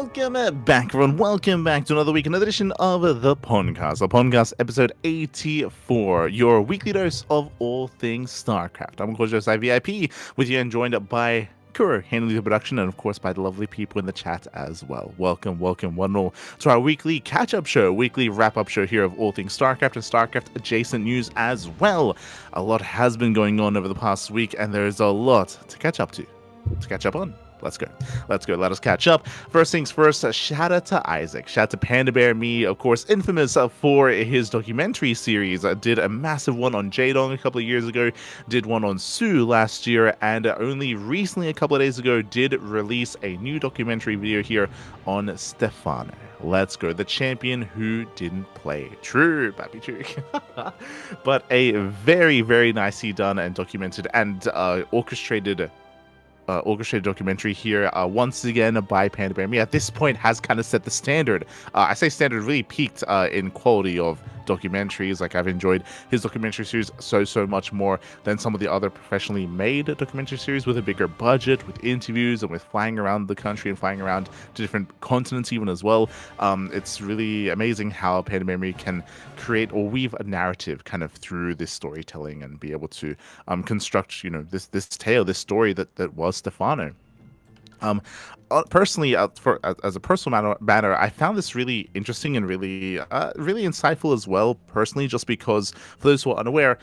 Welcome back, everyone. Welcome back to another week, another edition of the PondCast episode 84, your weekly dose of all things StarCraft. I'm, of course, your Sty VIP, with you and joined by Kuro, handling the production, and of course by the lovely people in the chat as well. Welcome, one and all, to our weekly catch-up show, weekly wrap-up show here of all things StarCraft and StarCraft-adjacent news as well. A lot has been going on over the past week, and there's a lot to catch up on. Let's go. Let us catch up. First things first, shout out to Isaac. Shout out to Panda Bear Me, of course, infamous for his documentary series. Did a massive one on Jaedong a couple of years ago, did one on Sue last year, and only recently, a couple of days ago, did release a new documentary video here on Stephano. Let's go. The champion who didn't play. True, Pappy True. But a very, very nicely done and documented and orchestrated documentary here, once again by Panda Bear Me. At this point, has kind of set the standard. I say standard, really peaked in quality of documentaries. Like, I've enjoyed his documentary series so much more than some of the other professionally made documentary series with a bigger budget, with interviews, and with flying around the country and flying around to different continents even as well. It's really amazing how Panda Bear Me can create or weave a narrative kind of through this storytelling and be able to construct, this tale, this story that was Stephano. Personally, as a personal matter, I found this really interesting and really insightful as well. Personally, just because, for those who are unaware,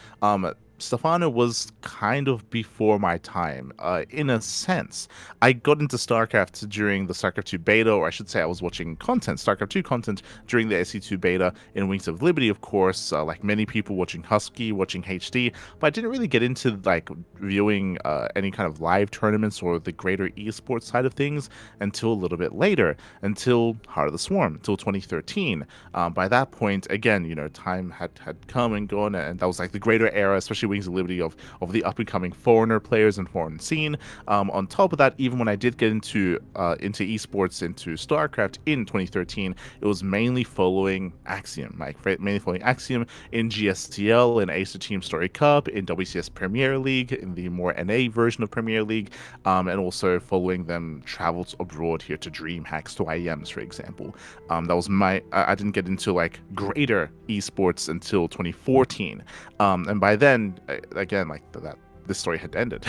Stephano was kind of before my time, in a sense. I got into StarCraft during the StarCraft 2 beta, or I should say I was watching StarCraft 2 content during the SC2 beta in Wings of Liberty, of course, like many people watching Husky, watching HD, but I didn't really get into like viewing any kind of live tournaments or the greater esports side of things until a little bit later, until Heart of the Swarm, until 2013. By that point, again, time had come and gone, and that was like the greater era, especially Wings of Liberty, of the up-and-coming foreigner players and foreign scene. On top of that, even when I did get into esports, into StarCraft in 2013, it was mainly following Axiom, in GSTL, in Acer Team Story Cup, in WCS Premier League, in the more NA version of Premier League, and also following them travels abroad here to DreamHacks, to IEMs, for example. That was I didn't get into like greater esports until 2014, and by then, again, like that, this story had ended.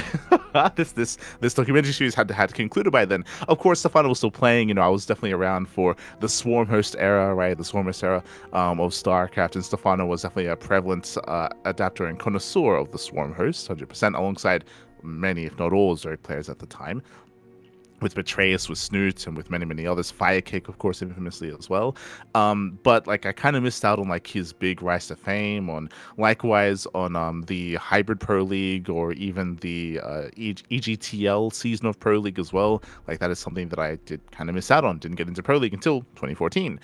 this documentary series had concluded by then. Of course, Stephano was still playing. I was definitely around for the Swarm host era, right? The Swarm host era of StarCraft, and Stephano was definitely a prevalent adapter and connoisseur of the Swarm host, 100%, alongside many, if not all, Zerg players at the time, with Betrayus, with Snoot, and with many others. Firekick, of course, infamously as well. But like, I kind of missed out on like his big rise to fame, likewise on the Hybrid Pro League, or even the EGTL season of Pro League as well. Like, that is something that I did kind of miss out on. Didn't get into Pro League until 2014.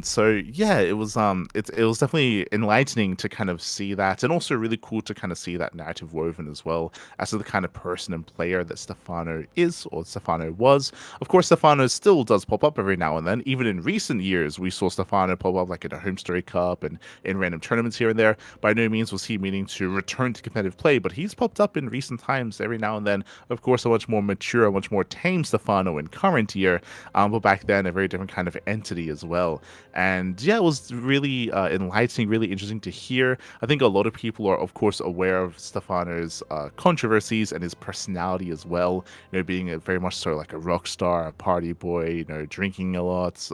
So yeah, it was definitely enlightening to kind of see that, and also really cool to kind of see that narrative woven as well as to the kind of person and player that Stephano is, or Stephano was. Of course, Stephano still does pop up every now and then. Even in recent years, we saw Stephano pop up like in a Home Story Cup and in random tournaments here and there. By no means was he meaning to return to competitive play, but he's popped up in recent times every now and then. Of course, a much more mature, a much more tame Stephano in current year, but back then a very different kind of entity as well. And yeah, it was really enlightening, really interesting to hear. I think a lot of people are, of course, aware of Stephano's controversies and his personality as well. Being a very much so like a rock star, a party boy, drinking a lot,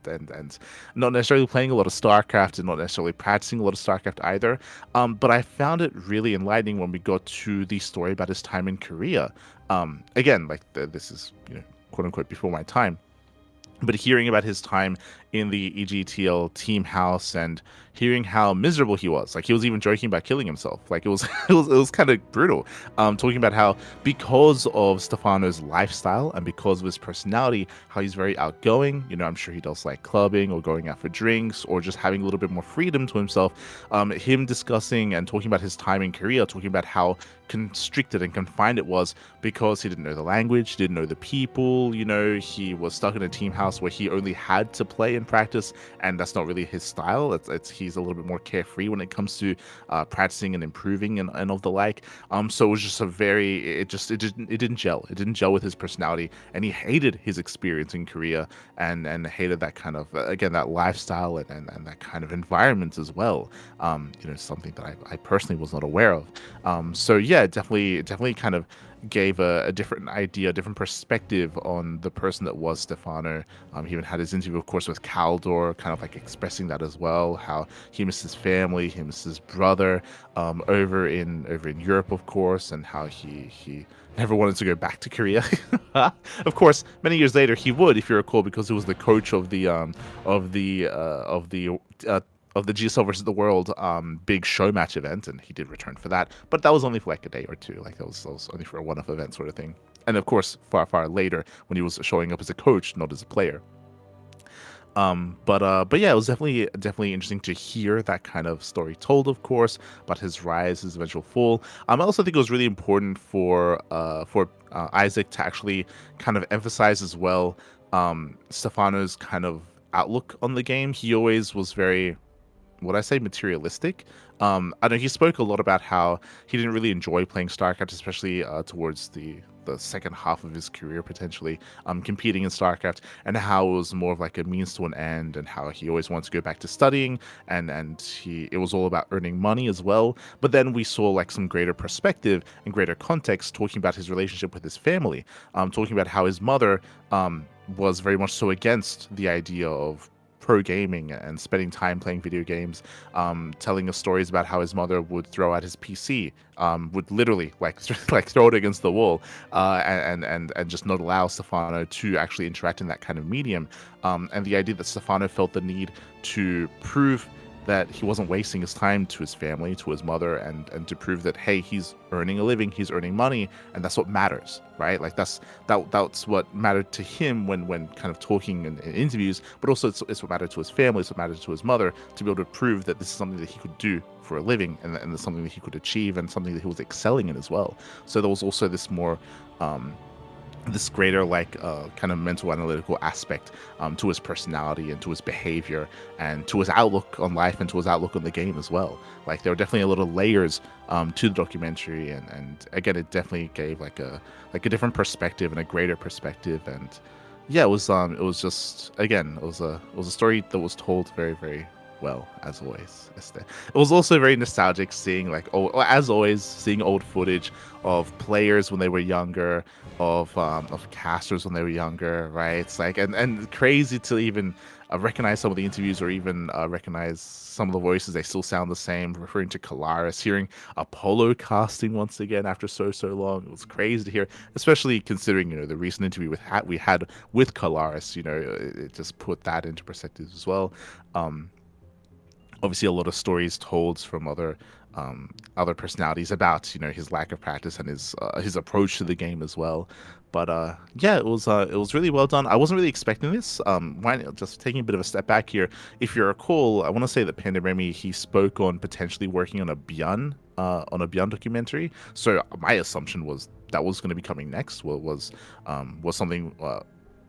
and not necessarily playing a lot of StarCraft, and not necessarily practicing a lot of StarCraft either. But I found it really enlightening when we got to the story about his time in Korea. Again, like this is, quote unquote, before my time. But hearing about his time in the EGTL team house and hearing how miserable he was, like he was even joking about killing himself. Like it was kind of brutal. Talking about how, because of Stephano's lifestyle and because of his personality, how he's very outgoing. I'm sure he does like clubbing or going out for drinks or just having a little bit more freedom to himself. Him discussing and talking about his time in Korea, talking about how constricted and confined it was because he didn't know the language, didn't know the people. He was stuck in a team house where he only had to play in in practice, and that's not really his style. It's he's a little bit more carefree when it comes to practicing and improving and of the like. So it was just a very it didn't gel. It didn't gel with his personality, and he hated his experience in Korea and hated that kind of again that lifestyle and that kind of environment as well. Something that I personally was not aware of. So yeah, definitely kind of gave a different idea, a different perspective on the person that was Stephano. He even had his interview, of course, with Caldor, kind of like expressing that as well, how he missed his family, he missed his brother over in Europe, of course, and how he never wanted to go back to Korea. Of course, many years later he would, if you recall, because he was the coach of the GSL versus the World big show match event, and he did return for that. But that was only for like a day or two. Like that was only for a one-off event sort of thing. And of course, far later when he was showing up as a coach, not as a player. But yeah, it was definitely interesting to hear that kind of story told, of course, about his rise, his eventual fall. I also think it was really important for Isaac to actually kind of emphasize as well Stephano's kind of outlook on the game. He always was very, would I say, materialistic. I know he spoke a lot about how he didn't really enjoy playing StarCraft, especially towards the second half of his career, potentially competing in StarCraft, and how it was more of like a means to an end, and how he always wanted to go back to studying, and it was all about earning money as well. But then we saw like some greater perspective and greater context, talking about his relationship with his family, talking about how his mother was very much so against the idea of pro gaming and spending time playing video games, telling us stories about how his mother would throw out his PC, would literally like throw it against the wall, and just not allow Stephano to actually interact in that kind of medium, and the idea that Stephano felt the need to prove that he wasn't wasting his time to his family, to his mother, and to prove that, hey, he's earning a living, he's earning money, and that's what matters, right? Like that's what mattered to him when kind of talking in interviews, but also it's what mattered to his family, it's what mattered to his mother, to be able to prove that this is something that he could do for a living, and it's something that he could achieve, and something that he was excelling in as well. So there was also this more this greater like kind of mental analytical aspect to his personality and to his behavior and to his outlook on life and to his outlook on the game as well. Like there were definitely a lot of layers to the documentary, and again, it definitely gave like a different perspective and a greater perspective. And yeah, it was just, again, it was a story that was told very, very well, as always. It was also very nostalgic seeing seeing old footage of players when they were younger, of casters when they were younger, right? It's like and crazy to even recognize some of the interviews, or even recognize some of the voices. They still sound the same. Referring to Kalaris, hearing Apollo casting once again after so long. It was crazy to hear, especially considering the recent interview we had with Kalaris. It just put that into perspective as well. Obviously, a lot of stories told from other personalities about his lack of practice and his approach to the game as well. But yeah, it was really well done. I wasn't really expecting this. Just taking a bit of a step back here, if you recall, I want to say that Panda Remy, he spoke on potentially working on a Beyond documentary. So my assumption was that was going to be coming next. Was something.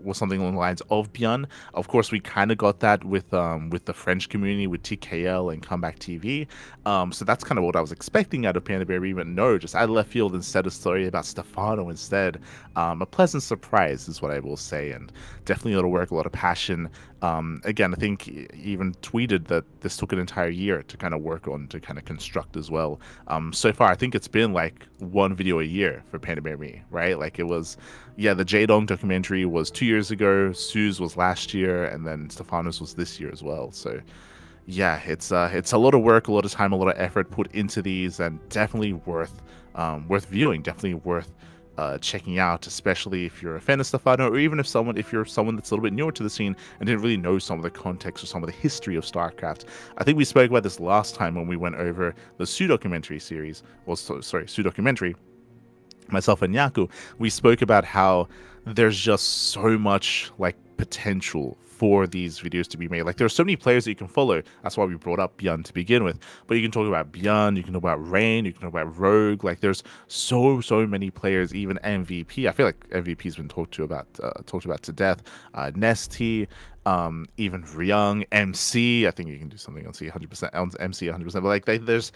Was something along the lines of Beyond. Of course, we kind of got that with the French community, with TKL and Comeback TV. So that's kind of what I was expecting out of Panda Bear. Even no, just out of left field, instead a story about Stephano instead. A pleasant surprise is what I will say, and definitely a lot of work, a lot of passion. Again, I think he even tweeted that this took an entire year to kind of work on, to kind of construct as well. So far, I think it's been like one video a year for Panda Bear Me, right? Like it was, yeah, the Jaedong documentary was 2 years ago, Sue's was last year, and then Stephano's was this year as well. So yeah, it's a lot of work, a lot of time, a lot of effort put into these, and definitely worth viewing, definitely worth checking out, especially if you're a fan of Stephano, or even if you're someone that's a little bit newer to the scene and didn't really know some of the context or some of the history of StarCraft. I think we spoke about this last time when we went over the Sue documentary series, Sue documentary. Myself and Yaku, we spoke about how there's just so much like potential for these videos to be made. Like, there are so many players that you can follow. That's why we brought up Bjorn to begin with. But you can talk about Bjorn, you can talk about Rain, you can talk about Rogue. Like, there's so many players. Even MVP. I feel like MVP's been talked about to death. Nesty, even Ryung, MC. I think you can do something on C 100%, on MC 100%. But like, there's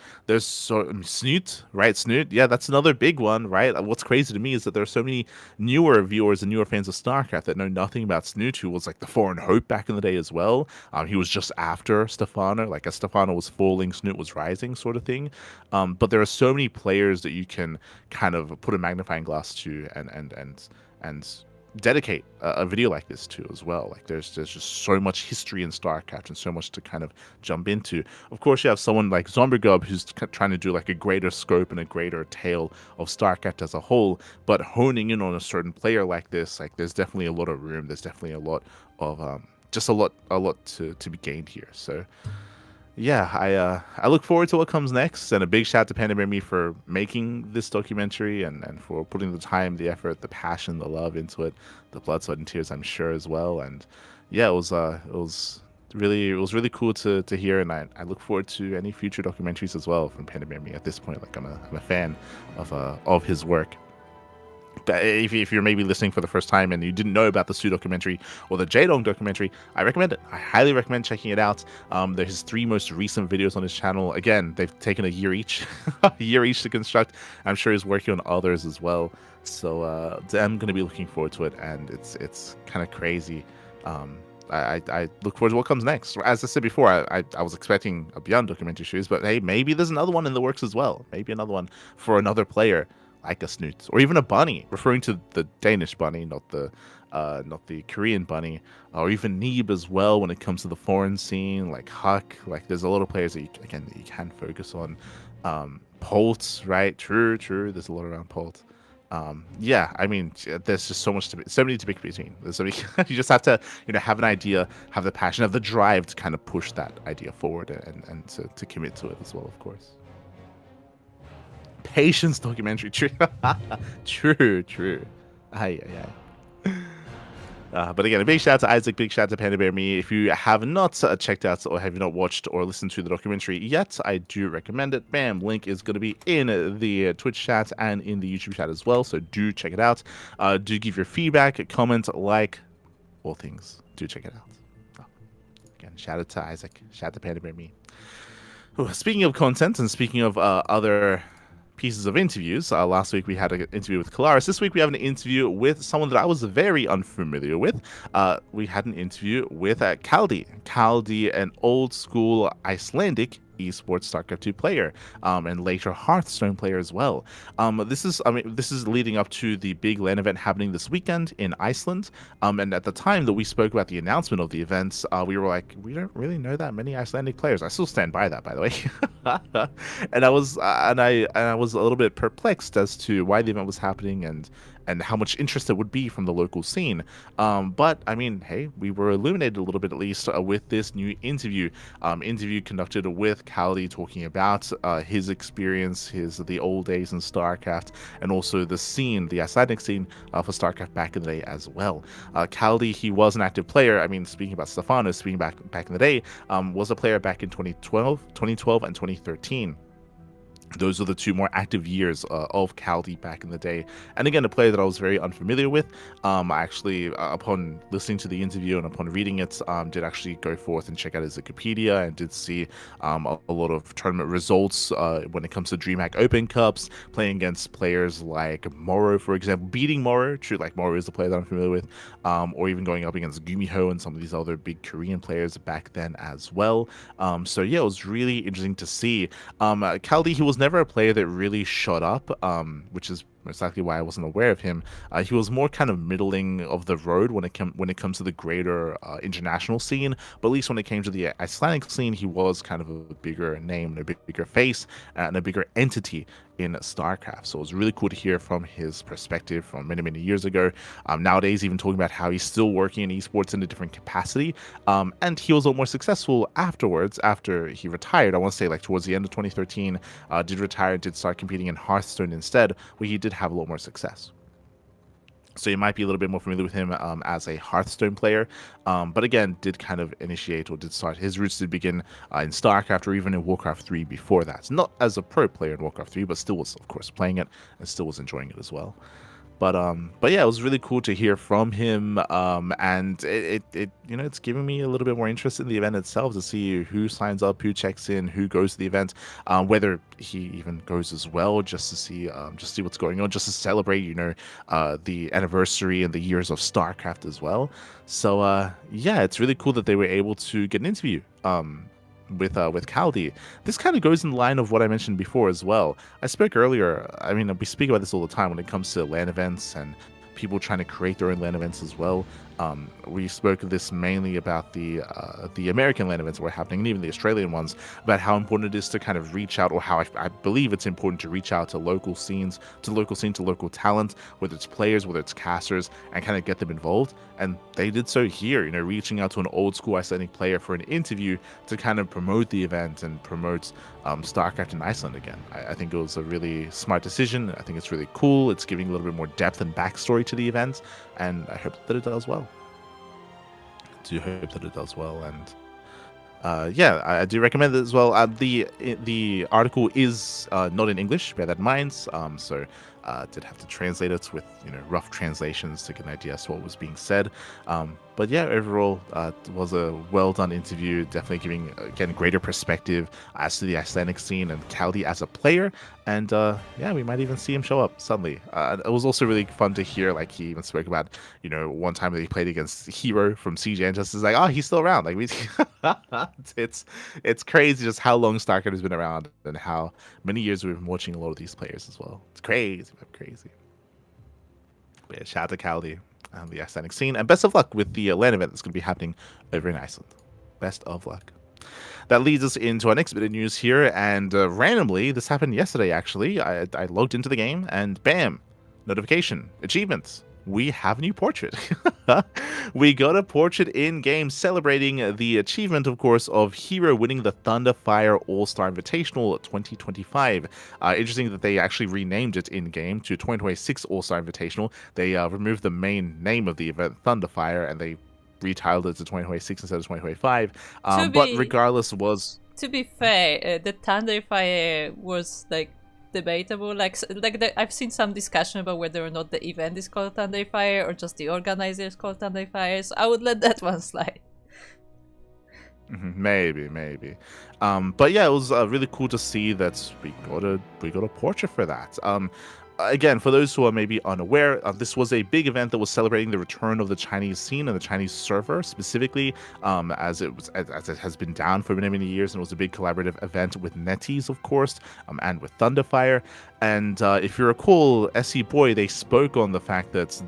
Snoot, right? Snoot, yeah, that's another big one, right? What's crazy to me is that there are so many newer viewers and newer fans of StarCraft that know nothing about Snoot, who was like the foreign hope back in the day as well. He was just after Stephano, like as Stephano was falling, Snoot was rising, sort of thing. But there are so many players that you can kind of put a magnifying glass to and dedicate a video like this to as well. Like, there's just so much history in StarCraft and so much to kind of jump into. Of course, you have someone like Zombie who's trying to do like a greater scope and a greater tale of StarCraft as a whole, but honing in on a certain player like this, like, there's definitely a lot of room. There's definitely a lot of just a lot to be gained here. So yeah, I look forward to what comes next, and a big shout out to Panda Bear Me for making this documentary and for putting the time, the effort, the passion, the love into it, the blood, sweat, and tears, I'm sure, as well. And yeah, it was really cool to hear, and I look forward to any future documentaries as well from Panda Bear Me. At this point, like, I'm a fan of his work. If you're maybe listening for the first time and you didn't know about the Sue documentary or the Jaedong documentary, I recommend it. I highly recommend checking it out. They're his 3 most recent videos on his channel. Again, they've taken a year each, to construct. I'm sure he's working on others as well. So I'm going to be looking forward to it, and it's kind of crazy. I look forward to what comes next. As I said before, I was expecting a Beyond documentary series, but hey, maybe there's another one in the works as well. Maybe another one for another player, like a Snoot, or even a bunny, referring to the Danish bunny, not the Korean bunny, or even Neeb as well. When it comes to the foreign scene, like Huck, like, there's a lot of players that you can focus on. Polt, right? True. There's a lot around Polt. Yeah, I mean, there's just so many to pick between. There's so many, you just have to, have an idea, have the passion, have the drive to kind of push that idea forward, and to commit to it as well, of course. Patience documentary. True. Aye. But again, a big shout out to Isaac, big shout out to Panda Bear Me. If you have not checked out or have not watched or listened to the documentary yet, I do recommend it. Bam, link is going to be in the Twitch chat and in the YouTube chat as well, so do check it out. Do give your feedback, comment, like, all things. Do check it out. Again, shout out to Isaac, shout out to Panda Bear Me. Speaking of content and speaking of other pieces of interviews, last week we had an interview with Kalaris. This week we have an interview with someone that I was very unfamiliar with. We had an interview with Kaldi. Kaldi, an old school Icelandic esports StarCraft 2 player, and later Hearthstone player as well. This is leading up to the big LAN event happening this weekend in Iceland. And at the time that we spoke about the announcement of the events, we were like, we don't really know that many Icelandic players. I still stand by that, by the way. And I was a little bit perplexed as to why the event was happening and how much interest there would be from the local scene. But I mean, hey, we were illuminated a little bit, at least, with this new interview conducted with Kaldi, talking about his experience, the old days in StarCraft, and also the scene, the Icelandic scene for StarCraft back in the day as well. Kaldi, he was an active player. I mean, speaking about Stephano, speaking back in the day, was a player back in 2012 and 2013. Those are the 2 more active years of Kaldi back in the day. And again, a player that I was very unfamiliar with. I actually, upon listening to the interview and upon reading it, did actually go forth and check out his Wikipedia, and did see a lot of tournament results when it comes to DreamHack Open Cups, playing against players like Moro, for example, beating Moro. True, like Moro is the player that I'm familiar with, or even going up against Gumiho and some of these other big Korean players back then as well. So yeah, it was really interesting to see. Kaldi, he was never a player that really shot up, which is most likely why I wasn't aware of him. He was more kind of middling of the road when it comes to the greater international scene, but at least when it came to the Icelandic scene, he was kind of a bigger name, and a bigger face, and a bigger entity in StarCraft. So it was really cool to hear from his perspective from many years ago. Nowadays, even talking about how he's still working in esports in a different capacity, and he was a lot more successful afterwards, after he retired. I want to say, like, towards the end of 2013, did retire, did start competing in Hearthstone instead, where he did have a lot more success. So you might be a little bit more familiar with him as a Hearthstone player, but again, did kind of initiate or did start his roots did begin in StarCraft or even in Warcraft 3 before that. Not as a pro player in Warcraft 3, but still was of course playing it and still was enjoying it as well. But yeah, it was really cool to hear from him. And it it's giving me a little bit more interest in the event itself to see who signs up, who checks in, who goes to the event, whether he even goes as well, just see what's going on, just to celebrate, the anniversary and the years of StarCraft as well. So yeah, it's really cool that they were able to get an interview. With Caldi. This kind of goes in line of what I mentioned before as well. I spoke earlier, I mean, we speak about this all the time when it comes to LAN events and people trying to create their own LAN events as well. We spoke of this mainly about the American LAN events that were happening, and even the Australian ones, about how important it is to kind of reach out, or how I believe it's important to reach out to local scenes, to local talent, whether it's players, whether it's casters, and kind of get them involved. And they did so here, reaching out to an old school Icelandic player for an interview to kind of promote the event and promote StarCraft in Iceland again. I think it was a really smart decision. I think it's really cool. It's giving a little bit more depth and backstory to the event, and I hope that it does well. And yeah, I do recommend it as well. The article is not in English, bear that in mind. So did have to translate it with rough translations to get an idea as to what was being said. But yeah, overall, it was a well done interview. Definitely giving again greater perspective as to the Icelandic scene and Caldi as a player. And yeah, we might even see him show up suddenly. It was also really fun to hear, like, he even spoke about, one time that he played against Hero from CJ, and just is like, oh, he's still around. Like, it's crazy just how long StarCraft has been around and how many years we've been watching a lot of these players as well. It's crazy. But yeah, shout out to Caldi and the Icelandic scene, and best of luck with the LAN event that's going to be happening over in Iceland. Best of luck. That leads us into our next bit of news here, and randomly, this happened yesterday actually. I logged into the game, and bam, notification, achievements. We have a new portrait. We got a portrait in game celebrating the achievement, of course, of Hero winning the Thunderfire All-Star Invitational 2025. Interesting that they actually renamed it in game to 2026 All-Star Invitational. They removed the main name of the event, Thunderfire, and they retitled it to 2026 instead of 2025. But regardless, to be fair, the Thunderfire was like debatable. I've seen some discussion about whether or not the event is called Thunderfire or just the organizer is called Thunderfire. So I would let that one slide. Maybe. But yeah, it was really cool to see that we got a portrait for that. Again, for those who are maybe unaware, this was a big event that was celebrating the return of the Chinese scene and the Chinese server specifically, as it has been down for many years, and it was a big collaborative event with NetEase, of course, and with Thunderfire. And if you recall, SE Boy, they spoke on the fact that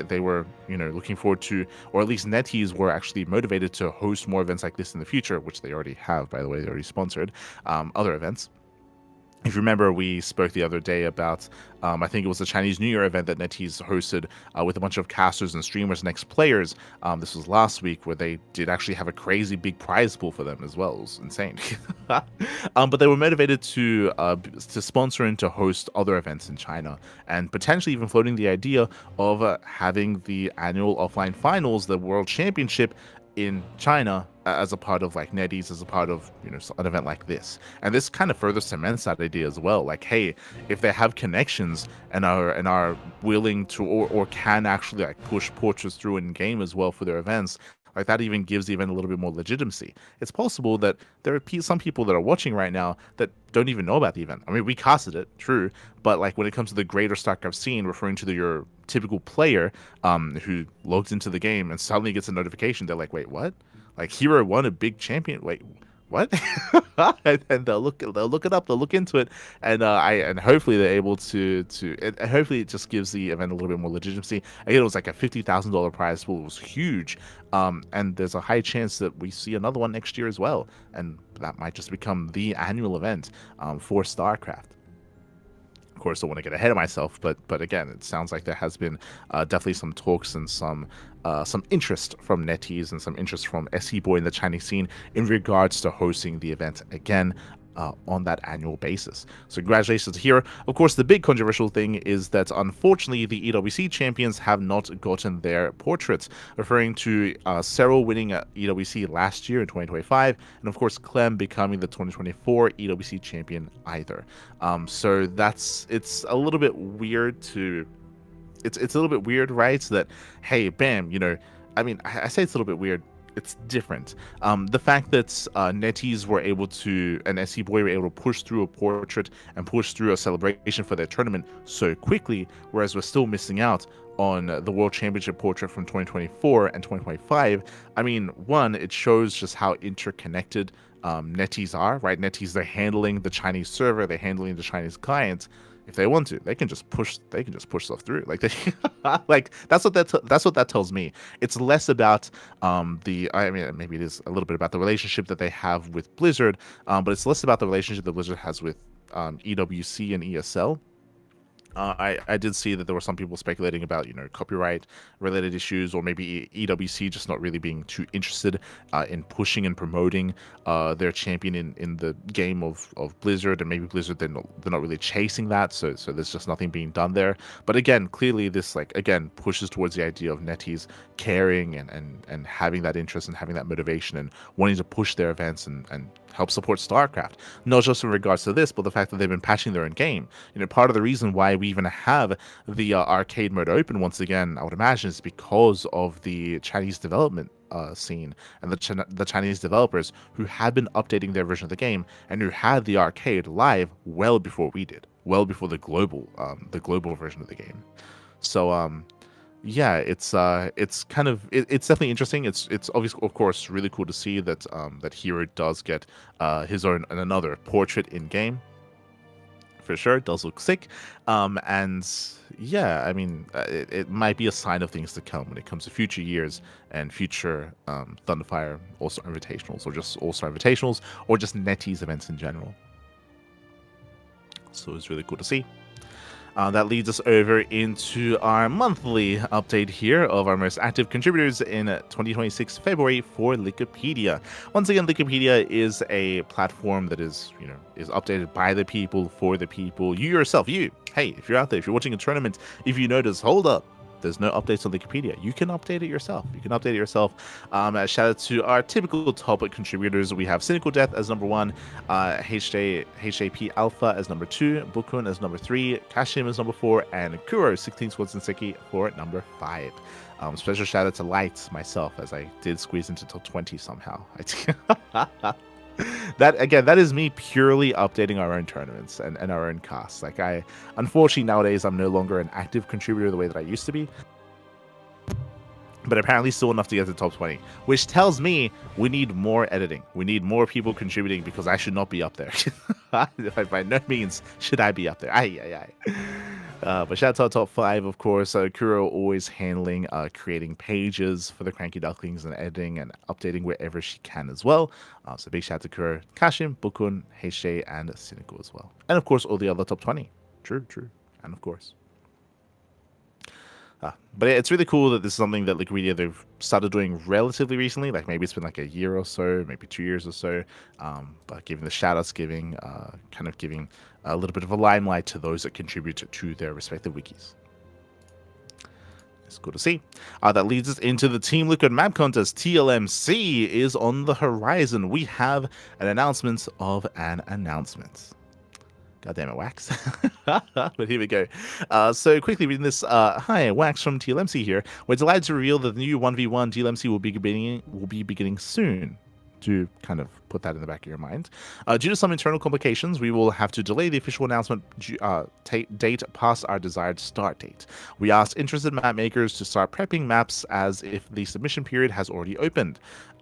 they were looking forward to, or at least NetEase were actually motivated to host more events like this in the future, which they already have, by the way. They already sponsored other events. If you remember, we spoke the other day about, I think it was the Chinese New Year event that NetEase hosted with a bunch of casters and streamers and ex-players. This was last week, where they did actually have a crazy big prize pool for them as well. It was insane. But they were motivated to sponsor and to host other events in China, and potentially even floating the idea of having the annual offline finals, the World Championship, in China as a part of like NetEase, as a part of an event like this. And this kind of further cements that idea as well. Like, hey, if they have connections and are willing to or can actually like push portraits through in game as well for their events, like that even gives the event a little bit more legitimacy. It's possible that there are some people that are watching right now that don't even know about the event. I mean, we casted it, true, but like when it comes to the greater StarCraft scene, referring to your typical player who logs into the game and suddenly gets a notification, they're like, wait, what? Like, Hero won a big champion. Wait, what? And they'll look it up, they'll look into it, and hopefully they're able to hopefully it just gives the event a little bit more legitimacy. Again, it was like a $50,000 prize pool. It was huge, and there's a high chance that we see another one next year as well, and that might just become the annual event for StarCraft. Of course, I don't want to get ahead of myself, but again, it sounds like there has been definitely some talks and some interest from NetEase and some interest from SE Boy in the Chinese scene in regards to hosting the event again. on that annual basis. So congratulations here. Of course, the big controversial thing is that unfortunately the EWC champions have not gotten their portraits, referring to Cyril winning EWC last year in 2025, and of course Clem becoming the 2024 EWC champion either. So it's a little bit weird to... It's a little bit weird, right? That, hey, bam, I mean, I say it's a little bit weird. It's different. The fact that NetEase were able to, and SC Boy were able to push through a portrait and push through a celebration for their tournament so quickly, whereas we're still missing out on the World Championship portrait from 2024 and 2025. I mean, one, it shows just how interconnected NetEase are, right? NetEase, they're handling the Chinese server, they're handling the Chinese clients. If they want to, they can just push stuff through. Like that's what that tells me. It's less about I mean, maybe it is a little bit about the relationship that they have with Blizzard, but it's less about the relationship that Blizzard has with EWC and ESL. I did see that there were some people speculating about, copyright related issues, or maybe EWC just not really being too interested in pushing and promoting their champion in the game of Blizzard, and maybe Blizzard they're not really chasing that, so there's just nothing being done there. But again, clearly this pushes towards the idea of NetEase caring and having that interest and having that motivation and wanting to push their events and help support StarCraft, not just in regards to this, but the fact that they've been patching their own game. Part of the reason why we even have the arcade mode open once again, I would imagine, is because of the Chinese development scene and the Chinese developers who had been updating their version of the game and who had the arcade live well before we did, well before the global version of the game. So yeah, it's definitely interesting. It's obviously, of course, really cool to see that that Hero does get his own and another portrait in game. For sure, it does look sick. And yeah, I mean, it might be a sign of things to come when it comes to future years and future Thunderfire All-Star Invitationals, or just All-Star Invitationals, or just NetEase events in general. So it's really cool to see. That leads us over into our monthly update here of our most active contributors in 2026 February for Wikipedia. Once again, Wikipedia is a platform that is updated by the people, for the people. You yourself, hey, if you're out there, if you're watching a tournament, if you notice, hold up, there's no updates on Wikipedia, you can update it yourself. Shout out to our typical top contributors. We have Cynical Death as number 1, HJP Alpha as number 2, Bukun as number 3, Kashim as number 4, and Kuro 16 Swords and Seki for number 5. Special shout out to Light, myself, as I did squeeze into top 20 somehow. That is me purely updating our own tournaments and our own casts. Unfortunately, nowadays I'm no longer an active contributor the way that I used to be, but apparently still enough to get to the top 20, which tells me we need more editing. We need more people contributing, because I should not be up there. By no means should I be up there. But shout out to our top 5, of course. Kuro always handling creating pages for the CranKy Ducklings and editing and updating wherever she can as well. So big shout out to Kuro, Kashim, Bukun, HJ, and Cynical as well. And of course, all the other top 20. True. And of course. But it's really cool that this is something that Wikipedia they've started doing relatively recently. Maybe it's been a year or so, maybe 2 years or so. But giving the shout outs, giving a little bit of a limelight to those that contribute to their respective wikis. It's cool to see. That leads us into the Team Liquid map contest. TLMC is on the horizon. We have an announcement of an announcement. God damn it, Wax. But here we go. So quickly reading this. Hi, Wax from TLMC here. We're delighted to reveal that the new 1v1 TLMC will be beginning soon. To kind of put that in the back of your mind. Due to some internal complications, we will have to delay the official announcement date past our desired start date. We asked interested map makers to start prepping maps as if the submission period has already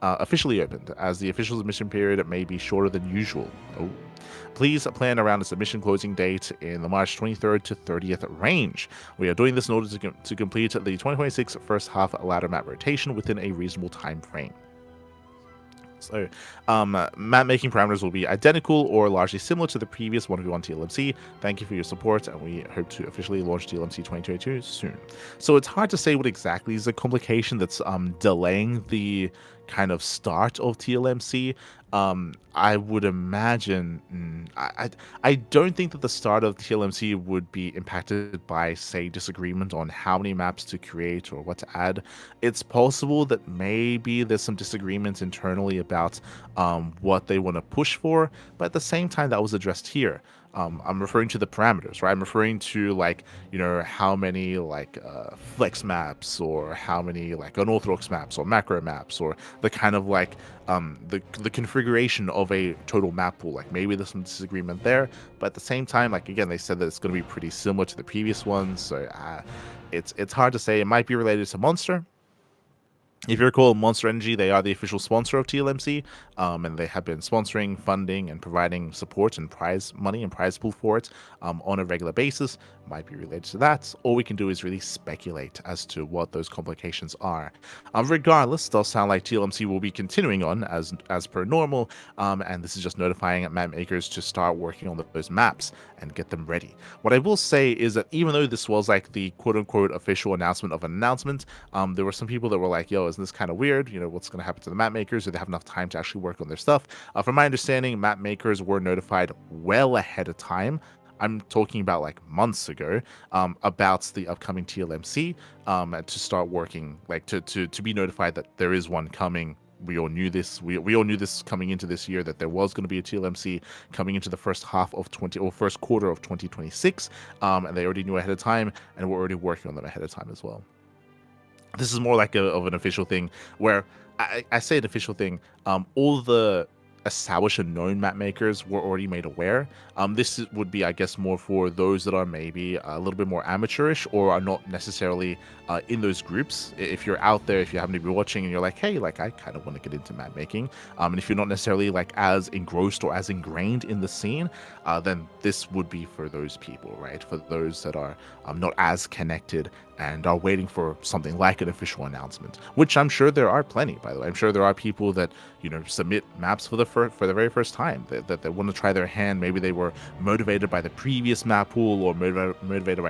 officially opened, as the official submission period may be shorter than usual. Please plan around a submission closing date in the March 23rd to 30th range. We are doing this in order to complete the 2026 first half ladder map rotation within a reasonable time frame. So, map making parameters will be identical or largely similar to the previous 1v1 TLMC. Thank you for your support, and we hope to officially launch TLMC 2022 soon. So it's hard to say what exactly is the complication that's delaying the kind of start of TLMC. I would imagine I don't think that the start of TLMC would be impacted by, say, disagreement on how many maps to create or what to add. It's possible that maybe there's some disagreements internally about what they want to push for, but at the same time, that was addressed here. I'm referring to the parameters, right? I'm referring to, like, how many like flex maps, or how many like unorthodox maps or macro maps, or the kind of like the configuration of a total map pool. Like, maybe there's some disagreement there, but at the same time, like, again, they said that it's going to be pretty similar to the previous ones, so it's hard to say. It might be related to Monster. If you recall, Monster Energy, they are the official sponsor of TLMC, and they have been sponsoring, funding, and providing support and prize money and prize pool for it on a regular basis. Might be related to that. All we can do is really speculate as to what those complications are. Regardless, it does sound like TLMC will be continuing on as per normal, and this is just notifying map makers to start working on those maps and get them ready. What I will say is that even though this was like the quote-unquote official announcement of an announcement, there were some people that were like, yo, isn't this kind of weird? What's going to happen to the map makers? Do they have enough time to actually work on their stuff? From my understanding, map makers were notified well ahead of time. I'm talking about like months ago, about the upcoming TLMC, to start working, like to be notified that there is one coming. We all knew this. We all knew this coming into this year, that there was going to be a TLMC coming into the first quarter of 2026, and they already knew ahead of time, and we're already working on them ahead of time as well. This is more like of an official thing, where I say an official thing. All the established and known map makers were already made aware. This would be, I guess, more for those that are maybe a little bit more amateurish, or are not necessarily in those groups. If you're out there, if you happen to be watching and you're like, hey, like, I kind of want to get into map making, and if you're not necessarily like as engrossed or as ingrained in the scene, then this would be for those people, right? For those that are not as connected and are waiting for something like an official announcement, which I'm sure there are plenty, by the way. I'm sure there are people that, submit maps for the very first time, that they want to try their hand. Maybe they were motivated by the previous map pool, or motivated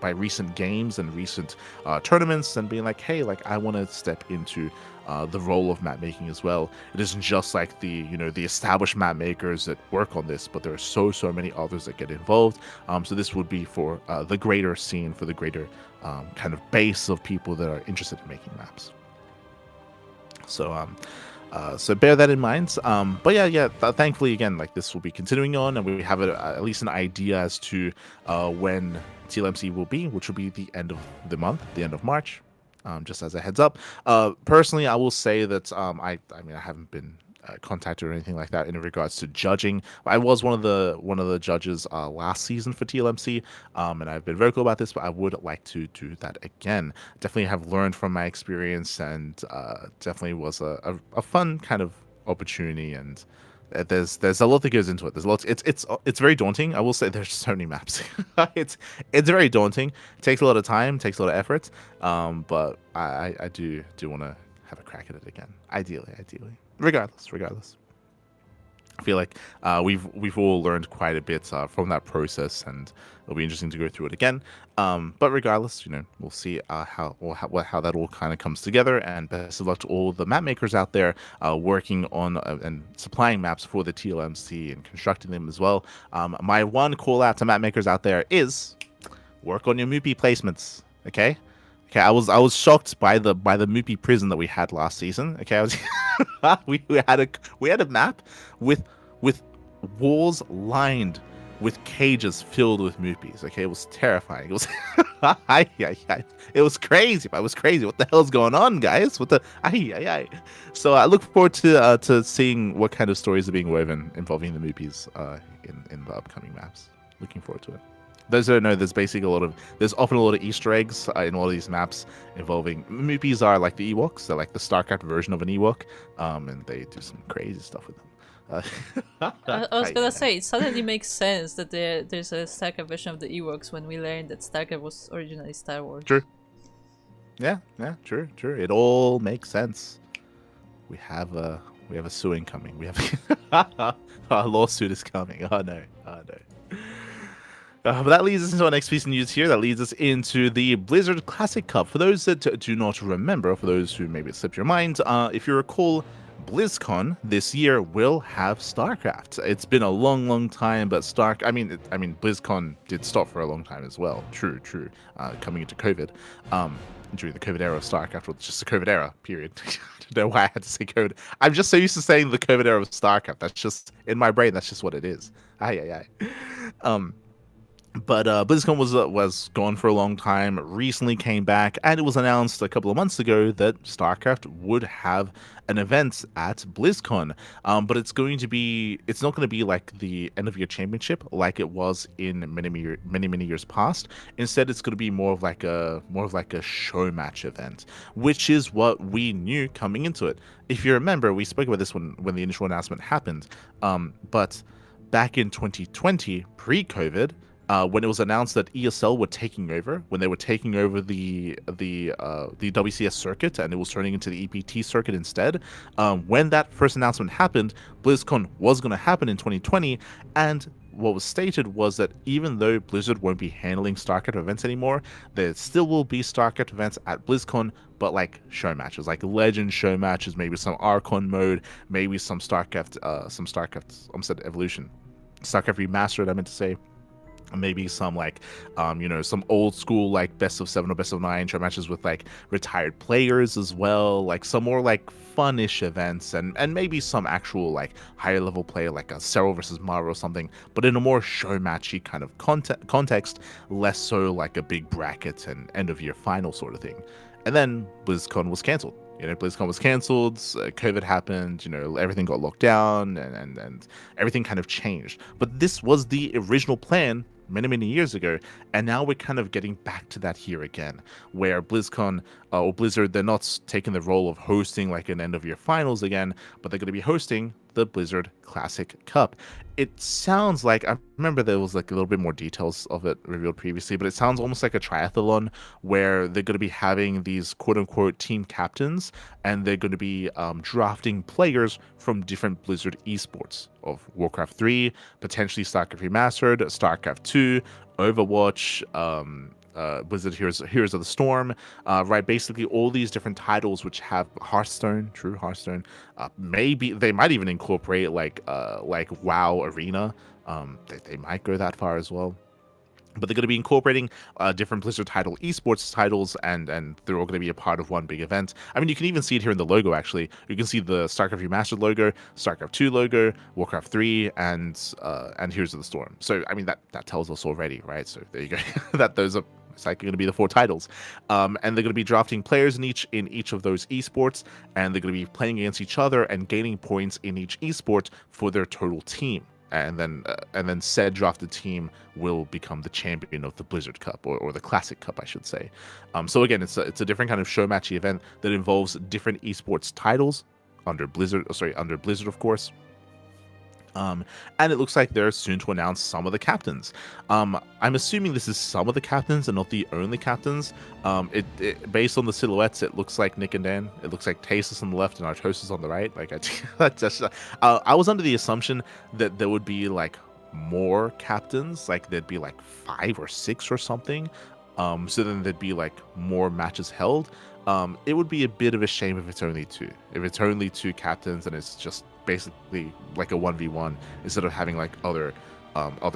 by recent games and recent tournaments, and being like, hey, like, I want to step into the role of map making as well. It isn't just like the established map makers that work on this, but there are so many others that get involved. So this would be for the greater scene, for the greater kind of base of people that are interested in making maps. So bear that in mind. But thankfully, again, like, this will be continuing on, and we have at least an idea as to when TLMC will be, which will be the end of the month, the end of March. Just as a heads up. Personally, I will say that I mean, I haven't been contacted or anything like that in regards to judging. I was one of the judges last season for TLMC, and I've been vocal about this, but I would like to do that again. Definitely have learned from my experience, and definitely was a fun kind of opportunity. And there's a lot that goes into it. There's a lot. It's very daunting. I will say, there's so many maps. it's very daunting. It takes a lot of time. Takes a lot of effort. But I do want to have a crack at it again. Ideally. Regardless. I feel like we've all learned quite a bit from that process, and it'll be interesting to go through it again. But regardless, we'll see how that all kind of comes together. And best of luck to all the map makers out there working on and supplying maps for the TLMC and constructing them as well. My one call out to map makers out there is work on your Moopy placements. Okay, I was shocked by the Moopy prison that we had last season. Okay, we had a map with walls lined with cages filled with Moopies. Okay, it was terrifying. It was it was crazy. It was crazy. What the hell's going on, guys? So I look forward to seeing what kind of stories are being woven involving the Moopies in the upcoming maps. Looking forward to it. Those who don't know, there's often a lot of Easter eggs in all of these maps involving Moopies. Are like the Ewoks. They're like the StarCraft version of an Ewok, and they do some crazy stuff with them. I was gonna say, it suddenly makes sense that there's a StarCraft version of the Ewoks when we learned that StarCraft was originally Star Wars. True. Yeah, true. It all makes sense. We have a suing coming. We have a lawsuit is coming. Oh no. But that leads us into our next piece of news here. That leads us into the Blizzard Classic Cup. For those that do not remember, for those who maybe it slipped your mind, if you recall, BlizzCon this year will have StarCraft. It's been a long, long time, but BlizzCon did stop for a long time as well. True, true. Coming into COVID, during the COVID era of StarCraft, or just the COVID era period. I don't know why I had to say COVID. I'm just so used to saying the COVID era of StarCraft. That's just in my brain. That's just what it is. Aye, aye, aye. But BlizzCon was gone for a long time, recently came back, and it was announced a couple of months ago that StarCraft would have an event at BlizzCon. But it's not going to be like the end of year championship like it was in many years past. Instead, it's going to be more of like a show match event, which is what we knew coming into it. If you remember, we spoke about this when the initial announcement happened. But back in 2020, pre-COVID, when it was announced that ESL were taking over, when they were taking over the WCS circuit and it was turning into the EPT circuit instead, when that first announcement happened, BlizzCon was going to happen in 2020, and what was stated was that even though Blizzard won't be handling StarCraft events anymore, there still will be StarCraft events at BlizzCon, but like show matches, like legend show matches, maybe some Archon mode, maybe some StarCraft Evolution, StarCraft Remastered, I meant to say. Maybe some some old school like best of 7 or best of 9 show matches with like retired players as well, like some more like fun-ish events, and maybe some actual like higher level play like a Cyril versus Mara or something, but in a more show matchy kind of context, less so like a big bracket and end of year final sort of thing. And then BlizzCon was cancelled. BlizzCon was cancelled, COVID happened, everything got locked down, and everything kind of changed. But this was the original plan many years ago, and now we're kind of getting back to that here again, where BlizzCon or Blizzard, they're not taking the role of hosting like an end of year finals again, but they're going to be hosting the Blizzard Classic Cup. It sounds like, I remember there was like a little bit more details of it revealed previously, but it sounds almost like a triathlon where they're going to be having these quote unquote team captains, and they're going to be drafting players from different Blizzard esports of Warcraft 3, potentially StarCraft Remastered, StarCraft 2, Overwatch, Blizzard Heroes of the Storm, right? Basically, all these different titles which have Hearthstone, true Hearthstone. Maybe they might even incorporate like WoW Arena. They might go that far as well. But they're going to be incorporating different Blizzard title esports titles, and they're all going to be a part of one big event. I mean, you can even see it here in the logo, actually. You can see the StarCraft Remastered logo, StarCraft 2 logo, Warcraft 3, and Heroes of the Storm. So, I mean, that tells us already, right? So there you go. That those are it's like going to be the 4 titles. And they're going to be drafting players in each of those esports, and they're going to be playing against each other and gaining points in each esport for their total team. And then said drafted team will become the champion of the Blizzard Cup, or the Classic Cup, I should say. So again, it's a different kind of show matchy event that involves different esports titles under Blizzard, of course. And it looks like they're soon to announce some of the captains. I'm assuming this is some of the captains and not the only captains. Based on the silhouettes, it looks like Nick and Dan. It looks like Tasis on the left and Artosis on the right. Like I was under the assumption that there would be like more captains, like there'd be like 5 or 6 or something. So then there'd be like more matches held. It would be a bit of a shame if it's only 2. If it's only 2 captains and it's just basically like a 1v1 instead of having like other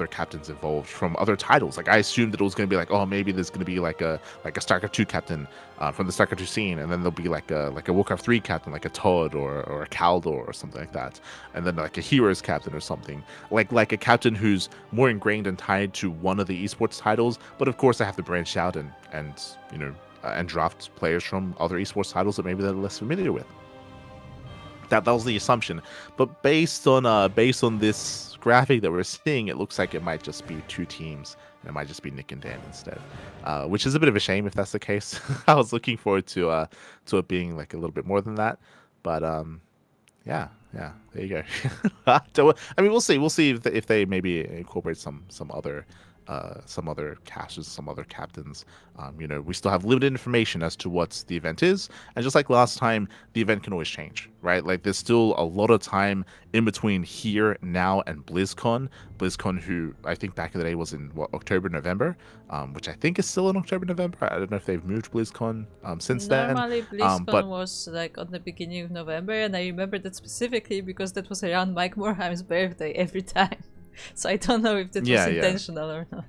captains involved from other titles. Like I assumed that it was going to be like, oh, maybe there's going to be like a StarCraft 2 captain from the StarCraft 2 scene, and then there'll be like a Warcraft 3 captain, like a Todd or a Kaldor or something like that, and then like a Heroes captain or something, like a captain who's more ingrained and tied to one of the esports titles. But of course, I have to branch out and draft players from other esports titles that maybe they're less familiar with. That was the assumption, but based on this graphic that we're seeing, it looks like it might just be 2 teams, and it might just be Nick and Dan instead, which is a bit of a shame if that's the case. I was looking forward to it being like a little bit more than that, but yeah, there you go. I mean, we'll see if they maybe incorporate some other some other casters, some other captains. We still have limited information as to what the event is, and just like last time, the event can always change, right? Like there's still a lot of time in between here, now, and BlizzCon. BlizzCon, who I think back in the day was in October, November, which I think is still in October, November. I don't know if they've moved BlizzCon since then. Normally, BlizzCon But was like on the beginning of November, and I remember that specifically because that was around Mike Morhaim's birthday every time. So I don't know if that was intentional or not.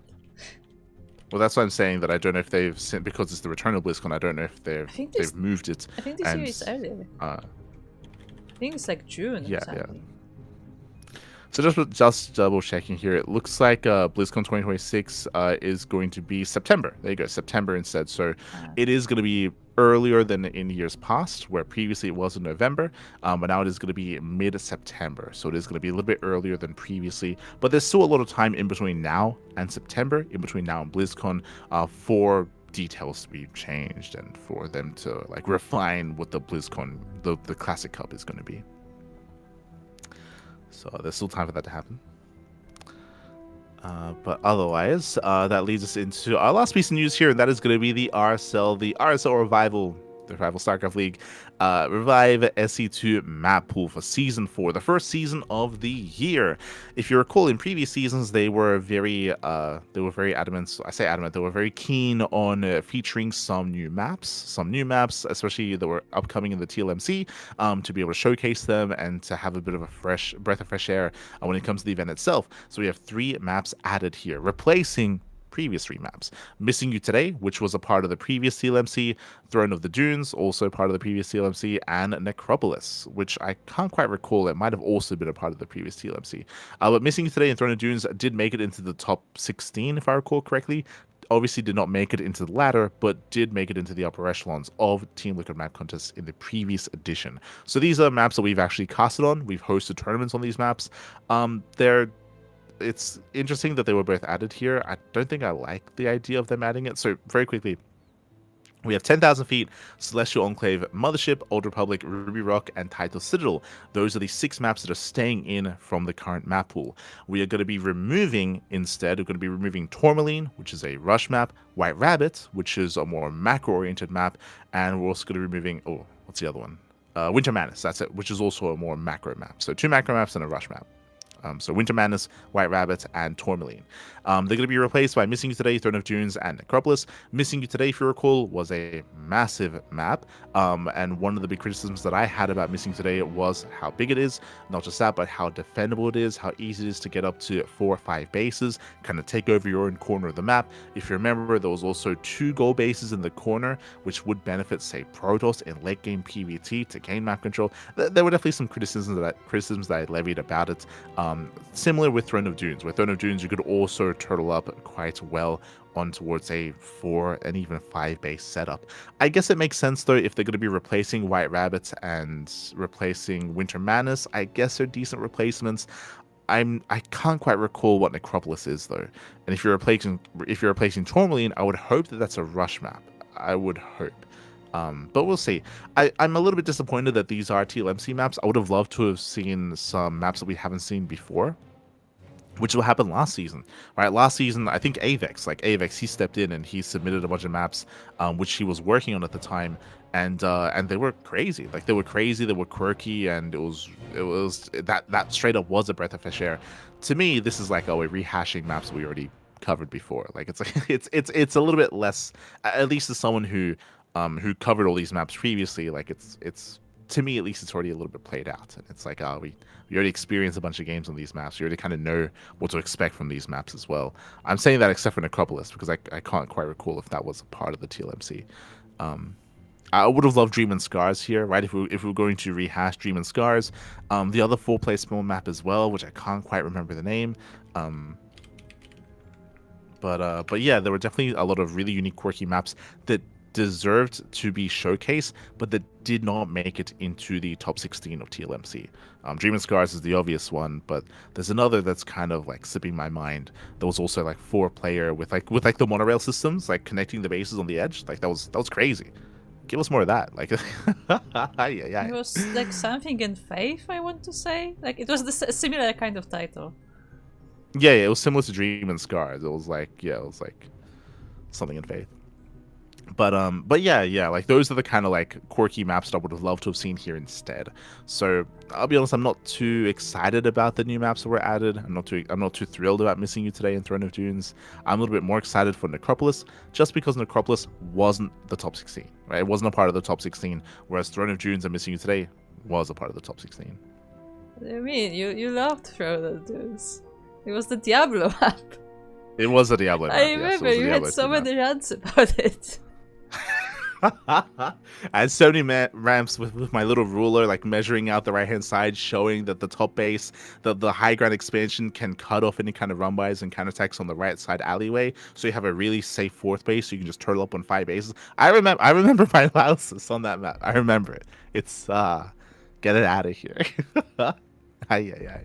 Well, that's why I'm saying that I don't know if they've sent, because it's the return of BlizzCon. I don't know if they've moved it. I think this year is earlier. I think it's like June or something. So just double checking here, it looks like BlizzCon 2026 is going to be September. There you go, September instead. So it is going to be earlier than in years past, where previously it was in November, but now it is going to be mid-September. So it is going to be a little bit earlier than previously, but there's still a lot of time in between now and September, in between now and BlizzCon, for details to be changed and for them to like refine what the BlizzCon, the Classic Cup is going to be. So there's still time for that to happen. But otherwise, that leads us into our last piece of news here, and that is going to be the RSL Revival, the Revival StarCraft League Revive SC2 map pool for Season 4, the first season of the year. If you recall, in previous seasons, they were very adamant. So I say adamant. They were very keen on featuring some new maps, especially that were upcoming in the TLMC, to be able to showcase them and to have a bit of a breath of fresh air when it comes to the event itself. So we have 3 maps added here, replacing previous 3 maps. Missing You Today, which was a part of the previous TLMC, Throne of the Dunes, also part of the previous TLMC, and Necropolis, which I can't quite recall. It might have also been a part of the previous TLMC. But Missing You Today and Throne of Dunes did make it into the top 16, if I recall correctly. Obviously did not make it into the ladder, but did make it into the upper echelons of Team Liquid map contests in the previous edition. So these are maps that we've actually casted on. We've hosted tournaments on these maps. It's interesting that they were both added here. I don't think I like the idea of them adding it. So very quickly, we have 10,000 Feet, Celestial Enclave, Mothership, Old Republic, Ruby Rock, and Title Citadel. Those are the 6 maps that are staying in from the current map pool. We are going to be removing Tourmaline, which is a rush map, White Rabbit, which is a more macro-oriented map, and we're also going to be removing, what's the other one? Winter Madness, that's it, which is also a more macro map. So 2 macro maps and a rush map. So Winter Madness, White Rabbit, and Tourmaline. They're going to be replaced by Missing You Today, Throne of Dunes, and Necropolis. Missing You Today, if you recall, was a massive map. And one of the big criticisms that I had about Missing You Today was how big it is. Not just that, but how defendable it is, how easy it is to get up to 4 or 5 bases, kind of take over your own corner of the map. If you remember, there was also 2 gold bases in the corner, which would benefit, say, Protoss in late game PvT to gain map control. There were definitely some criticisms that I levied about it. Similar with Throne of Dunes, where Throne of Dunes you could also turtle up quite well on towards a 4 and even 5 base setup. I guess it makes sense though if they're going to be replacing White Rabbits and replacing Winter Madness. I guess they're decent replacements. I can't quite recall what Necropolis is though, and if you're replacing Tourmaline, I would hope that that's a rush map. I would hope. But we'll see. I'm a little bit disappointed that these are TLMC maps. I would have loved to have seen some maps that we haven't seen before, which will happen last season, right? Last season, I think Avex, he stepped in and he submitted a bunch of maps, which he was working on at the time, and they were crazy. Like they were quirky, and it was that straight up was a breath of fresh air. To me, this is like we're rehashing maps we already covered before. Like it's like it's a little bit less, at least as someone who covered all these maps previously, like it's to me at least it's already a little bit played out, and it's like we already experienced a bunch of games on these maps. We already kind of know what to expect from these maps as well. I'm saying that except for Necropolis, because I can't quite recall if that was a part of the TLMC. I would have loved Dream and Scars here, right? If we were going to rehash Dream and Scars, the other 4-player small map as well, which I can't quite remember the name. But yeah, there were definitely a lot of really unique, quirky maps that deserved to be showcased, but that did not make it into the top 16 of TLMC. Dream and Scars is the obvious one, but there's another that's kind of like slipping my mind. There was also like 4-player with the monorail systems, like connecting the bases on the edge. Like that was crazy. Give us more of that. Like, yeah. It was like something in Faith, I want to say. Like it was a similar kind of title. Yeah, it was similar to Dream and Scars. It was like, yeah, it was like something in Faith. But yeah, like those are the kind of like quirky maps that I would have loved to have seen here instead. So I'll be honest, I'm not too excited about the new maps that were added. I'm not too thrilled about Missing You Today and Throne of Dunes. I'm a little bit more excited for Necropolis, just because Necropolis wasn't the top 16, right? It wasn't a part of the top 16, whereas Throne of Dunes and Missing You Today was a part of the top 16. What do you mean? You loved Throne of Dunes. It was the Diablo map. It was a Diablo map. I remember you had so many rants about it. I had so many ramps with my little ruler, like measuring out the right hand side, showing that the top base, the high ground expansion can cut off any kind of run bys and counterattacks on the right side alleyway. So you have a really safe fourth base, so you can just turtle up on 5 bases. I remember my analysis on that map. I remember it. It's get it out of here. Ay.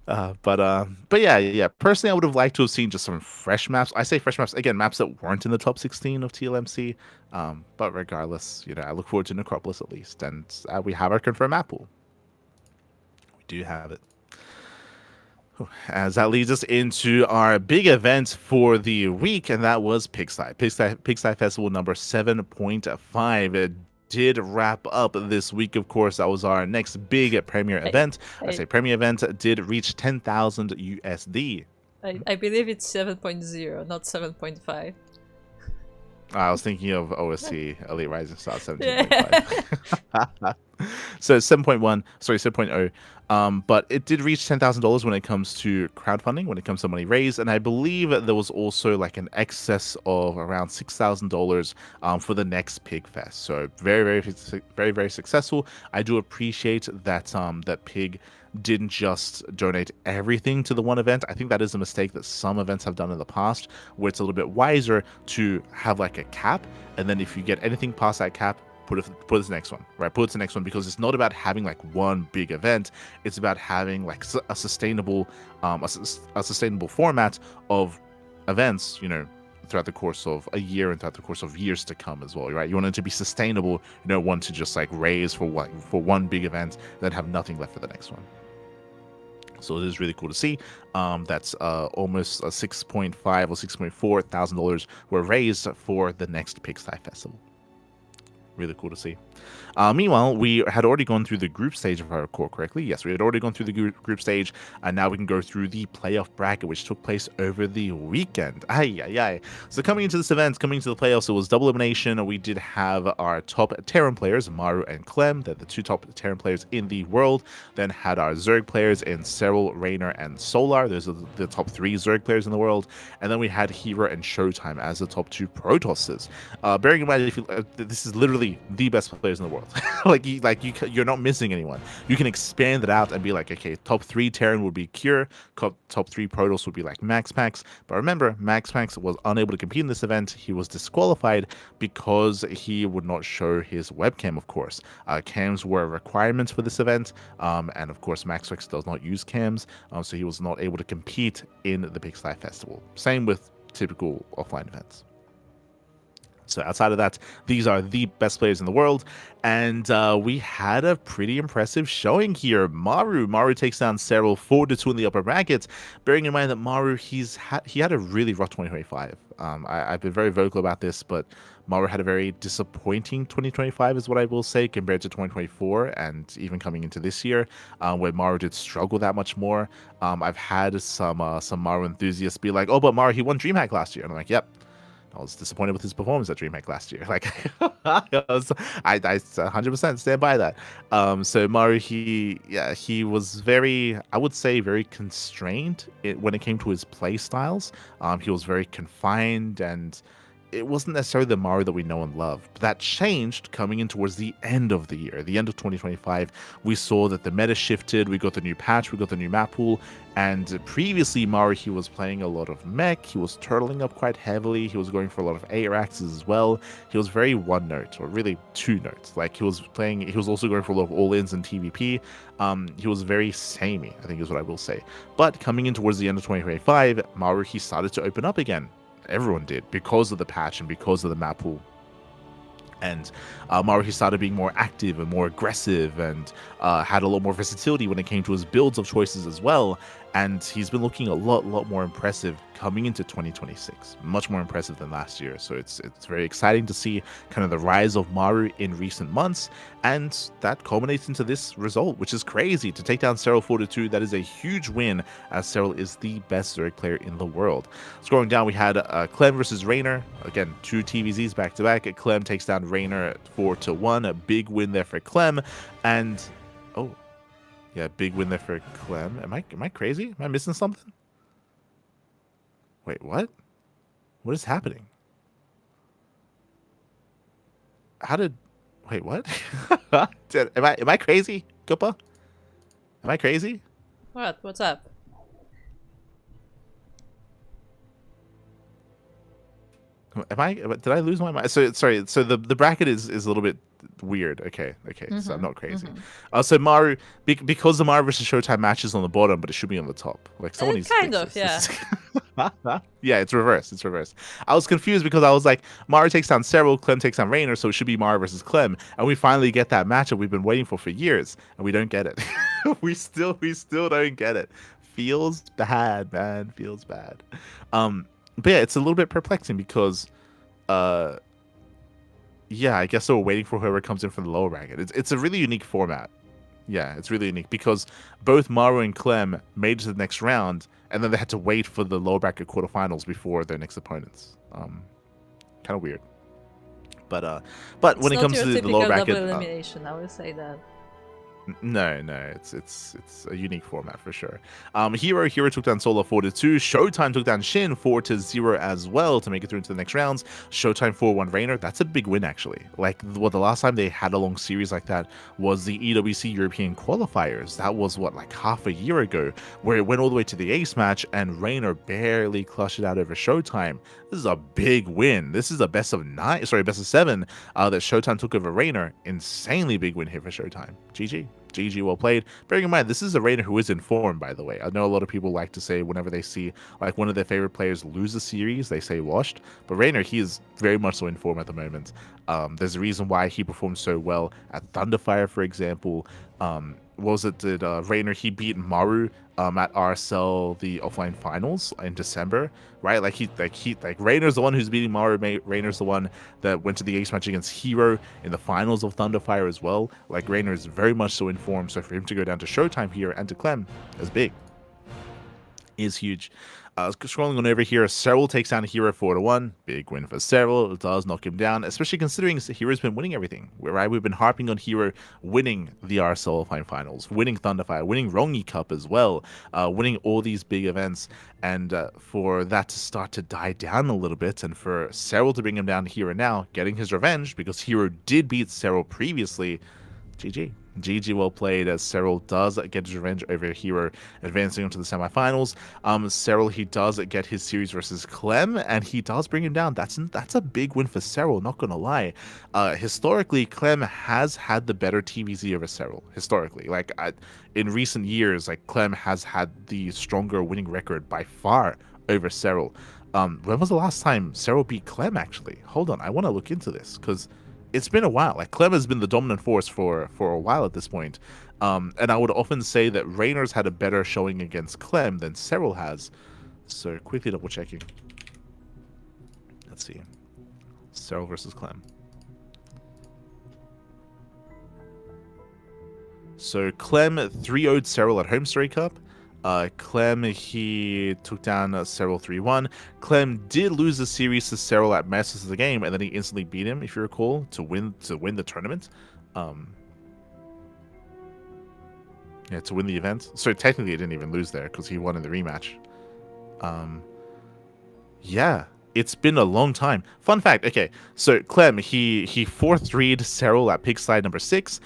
But yeah. Personally, I would have liked to have seen just some fresh maps. I say fresh maps again, maps that weren't in the top 16 of TLMC. But regardless, I look forward to Necropolis at least, and we have our confirmed map pool. We do have it. As that leads us into our big event for the week, and that was PigsTy Festival number 7.5. It did wrap up this week, of course. That was our next big premier event. I say premier event did reach 10,000 USD. I believe it's 7.0, not 7.5. I was thinking of OSC Elite Rising Star 17.5. So 7.0. But it did reach $10,000 when it comes to crowdfunding, when it comes to money raised, and I believe there was also like an excess of around $6,000 for the next Pig Fest. So very successful. I do appreciate that that Pig didn't just donate everything to the one event. I think that is a mistake that some events have done in the past, where it's a little bit wiser to have like a cap, and then if you get anything past that cap, put it to the next one, right? Put it to the next one, because it's not about having like one big event. It's about having like a sustainable format of events, throughout the course of a year and throughout the course of years to come as well, right? You want it to be sustainable. You don't want to just like raise for one big event, then have nothing left for the next one. So it is really cool to see. That's almost a $6.5 or $6.4 thousand were raised for the next PigsTy Festival. Really cool to see. Meanwhile, we had already gone through the group stage, if I recall correctly. Yes, we had already gone through the group stage, and now we can go through the playoff bracket, which took place over the weekend. Ay. So coming into this event, coming into the playoffs, it was double elimination. We did have our top Terran players, Maru and Clem. They're the two top Terran players in the world. Then had our Zerg players in Cyril, Raynor, and Solar. Those are the top 3 Zerg players in the world. And then we had Hero and Showtime as the top 2 Protosses. Bearing in mind, this is literally the best players in the world. You're not missing anyone. You can expand it out and be like, okay, top 3 Terran would be Cure, top 3 Protoss would be like MaxPax. But remember, MaxPax was unable to compete in this event. He was disqualified because he would not show his webcam, of course. Cams were a requirement for this event, and of course MaxPax does not use cams, so he was not able to compete in the PigsTy Festival. Same with typical offline events. So outside of that, these are the best players in the world, and we had a pretty impressive showing here. Maru takes down Cyril 4-2 in the upper brackets. Bearing in mind that Maru, he had a really rough 2025. I've been very vocal about this, but Maru had a very disappointing 2025, is what I will say, compared to 2024, and even coming into this year, where Maru did struggle that much more. I've had some Maru enthusiasts be like, "Oh, but Maru, he won DreamHack last year," and I'm like, "Yep." I was disappointed with his performance at DreamHack last year. Like, I 100% stand by that. So Maru, he was very, I would say, very constrained when it came to his play styles. He was very confined, and it wasn't necessarily the Maru that we know and love. But that changed coming in towards the end of the year, the end of 2025. We saw that the meta shifted. We got the new patch. We got the new map pool. And previously, Maru, he was playing a lot of mech. He was turtling up quite heavily. He was going for a lot of ARAXs as well. He was very one note, or really 2 notes. Like, he was also going for a lot of all-ins and TVP. He was very samey, I think is what I will say. But coming in towards the end of 2025, Maru, he started to open up again. Everyone did, because of the patch and because of the map pool. And Maru, he started being more active and more aggressive, and had a lot more versatility when it came to his builds of choices as well. and he's been looking a lot more impressive coming into 2026, much more impressive than last year. So it's very exciting to see kind of the rise of Maru in recent months, and that culminates into this result, which is crazy. To take down Serral 4-2, that is a huge win, as Serral is the best Zerg player in the world. Scrolling down, we had Clem versus Raynor. Again, 2 TVZs back to back. Clem takes down Raynor 4-1, a big win there for Clem, and oh. Yeah, big win there for Clem. Am I crazy? Am I missing something? Wait, what? What is happening? How did? Wait, what? Am I crazy, Koopa? Am I crazy? What? What's up? Am I? Did I lose my mind? So sorry. So the bracket is a little bit weird. Okay. So I'm not crazy. So Maru, because the Maru versus Showtime match is on the bottom, but it should be on the top. Like someone needs to Kind fix of, this. yeah. Yeah, it's reversed. I was confused because I was like, Maru takes down Serral, Clem takes down Raynor, so it should be Maru versus Clem, and we finally get that matchup we've been waiting for years, and we don't get it. we still don't get it. Feels bad, man. Feels bad. But yeah, it's a little bit perplexing because, yeah, I guess they were waiting for whoever comes in from the lower bracket. It's a really unique format. Yeah, it's really unique because both Maru and Clem made it to the next round, and then they had to wait for the lower bracket quarterfinals before their next opponents. Kind of weird. But when it comes to the lower bracket, double elimination, I will say that. No, it's a unique format for sure. Hero took down Solar 4-2. Showtime took down Shin 4-0 as well to make it through into the next rounds. Showtime 4-1 Raynor. That's a big win actually. Like the last time they had a long series like that was the EWC European qualifiers. That was like half a year ago, where it went all the way to the ace match and Raynor barely clutched it out over Showtime. This is a big win. This is a best of 7 that Showtime took over Raynor. Insanely big win here for Showtime. GG, well played. Bearing in mind, this is a Raynor who is in form, by the way. I know a lot of people like to say whenever they see like one of their favorite players lose a series, they say washed. But Raynor, he is very much so in form at the moment. There's a reason why he performed so well at Thunderfire, for example. What was it? Did Raynor, he beat Maru at RSL the offline finals in December, right? Like Raynor's the one who's beating Maru. Raynor's the one that went to the ace match against Hero in the finals of Thunderfire as well. Like Raynor is very much so in form, so for him to go down to Showtime here and to Clem is big, is huge. Scrolling on over here, Serral takes down Hero 4-1. Big win for Serral. It does knock him down, especially considering Hero's been winning everything. Right? We've been harping on Hero winning the RSL Offline Finals, winning Thunderfire, winning Rongi Cup as well, winning all these big events. And for that to start to die down a little bit, and for Serral to bring him down here and now, getting his revenge, because Hero did beat Serral previously. GG, well played, as Serral does get his revenge over Hero, advancing into the semifinals. Serral, he does get his series versus Clem, and he does bring him down. That's a big win for Serral, not gonna lie. Historically, Clem has had the better TVZ over Serral. Historically, like in recent years, like Clem has had the stronger winning record by far over Serral. When was the last time Serral beat Clem, actually? Hold on, I want to look into this, because it's been a while. Like Clem has been the dominant force for a while at this point. And I would often say that Raynor's had a better showing against Clem than Serral has. So quickly double checking. Let's see. Serral versus Clem. So Clem 3-0'd Serral at Home Story Cup. Clem, he took down Serral 3-1. Clem did lose the series to Serral at Masters of the Game, and then he instantly beat him, if you recall, to win the tournament. Yeah, to win the event. So technically he didn't even lose there, because he won in the rematch. Yeah, it's been a long time. Fun fact, okay, so Clem, he 4-3'd Serral at PiG slide number 6.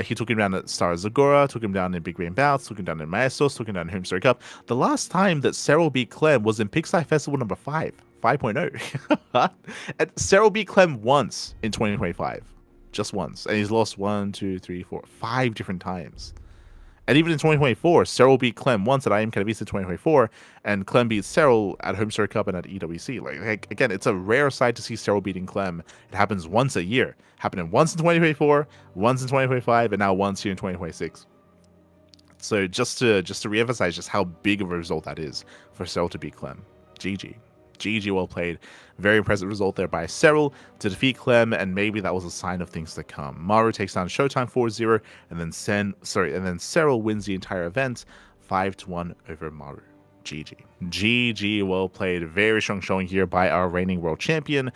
He took him down at Star Zagora, took him down in Big Rain Bouts, took him down in Maestros, took him down in Home Story Cup. The last time that Serral beat Clem was in PiG Sty Festival number 5.0. And Serral beat Clem once in 2025. Just once. And he's lost 1, 2, 3, 4, 5 different times. And even in 2024, Serral beat Clem once at IM Katowice 2024, and Clem beat Serral at Home Story Cup and at EWC. Like again, it's a rare sight to see Serral beating Clem. It happens once a year. Happening once in 2024, once in 2025, and now once here in 2026. So just to reemphasize just how big of a result that is for Cyril to beat Clem. GG. GG, well played. Very impressive result there by Cyril to defeat Clem, and maybe that was a sign of things to come. Maru takes down Showtime 4-0, and then Cyril wins the entire event 5-1 over Maru. GG. GG, well played. Very strong showing here by our reigning world champion.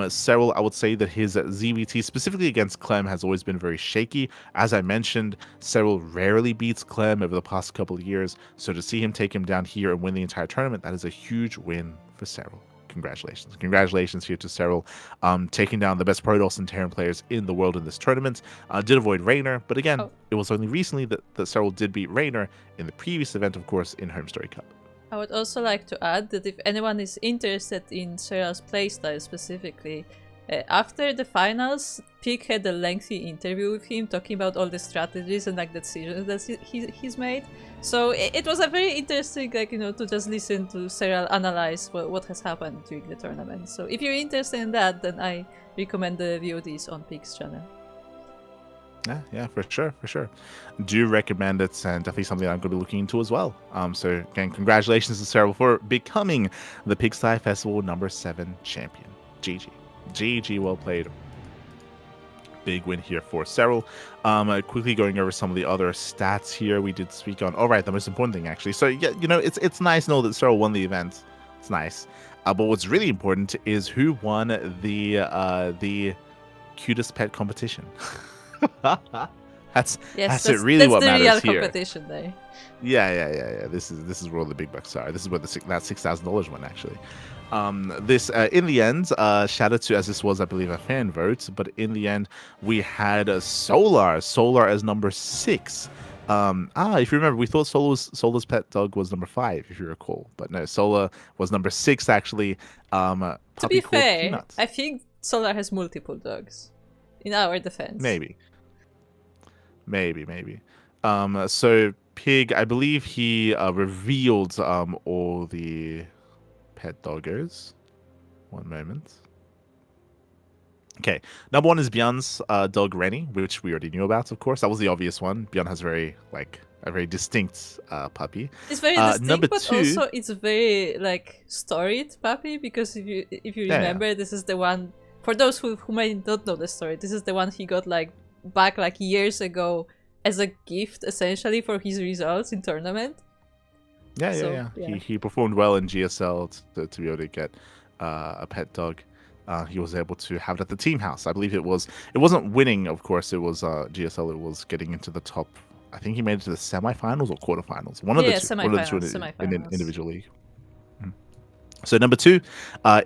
Cyril, I would say that his ZVT, specifically against Clem, has always been very shaky. As I mentioned, Cyril rarely beats Clem over the past couple of years, so to see him take him down here and win the entire tournament, that is a huge win for Cyril. Congratulations. Congratulations here to Cyril, taking down the best Protoss and Terran players in the world in this tournament. Did avoid Raynor, but again, it was only recently that Cyril did beat Raynor in the previous event, of course, in Home Story Cup. I would also like to add that if anyone is interested in Cyril's playstyle specifically, after the finals, PiG had a lengthy interview with him talking about all the strategies and like the decisions that he's made. So it was a very interesting, like, you know, to just listen to Cyril analyze what has happened during the tournament. So if you're interested in that, then I recommend the VODs on PiG's channel. Yeah, for sure. Do recommend it, and definitely something I'm going to be looking into as well. So again, congratulations to Cyril for becoming the Sty Festival #7 champion. GG, well played. Big win here for Cyril. Quickly going over some of the other stats here we did speak on. All right, the most important thing actually. So yeah, you know, it's nice to know that Cyril won the event. It's nice. But what's really important is who won the cutest pet competition. That's it. Really, what matters here. That's the real competition there. Yeah. This is where all the big bucks are. This is where that $6,000 went actually. This in the end, shout out to, as this was, I believe, a fan vote, but in the end we had Solar as number 6. If you remember, we thought Solar's pet dog was number 5, if you recall, but no, Solar was number 6 actually. To be fair, I think Solar has multiple dogs. In our defense, maybe. So PiG, I believe he revealed all the pet doggos. One moment. Okay, number 1 is Björn's dog Rennie, which we already knew about, of course. That was the obvious one. Björn has a very distinct puppy. It's very distinct, number but 2, also it's very like storied puppy, because if you remember, this is the one. For those who may not know the story, this is the one he got back years ago as a gift, essentially, for his results in tournament. Yeah. He performed well in GSL to be able to get a pet dog. He was able to have it at the team house. I believe it wasn't winning, of course. It was GSL. It was getting into the top. I think he made it to the semifinals or quarterfinals. One of the two in individual league. So number 2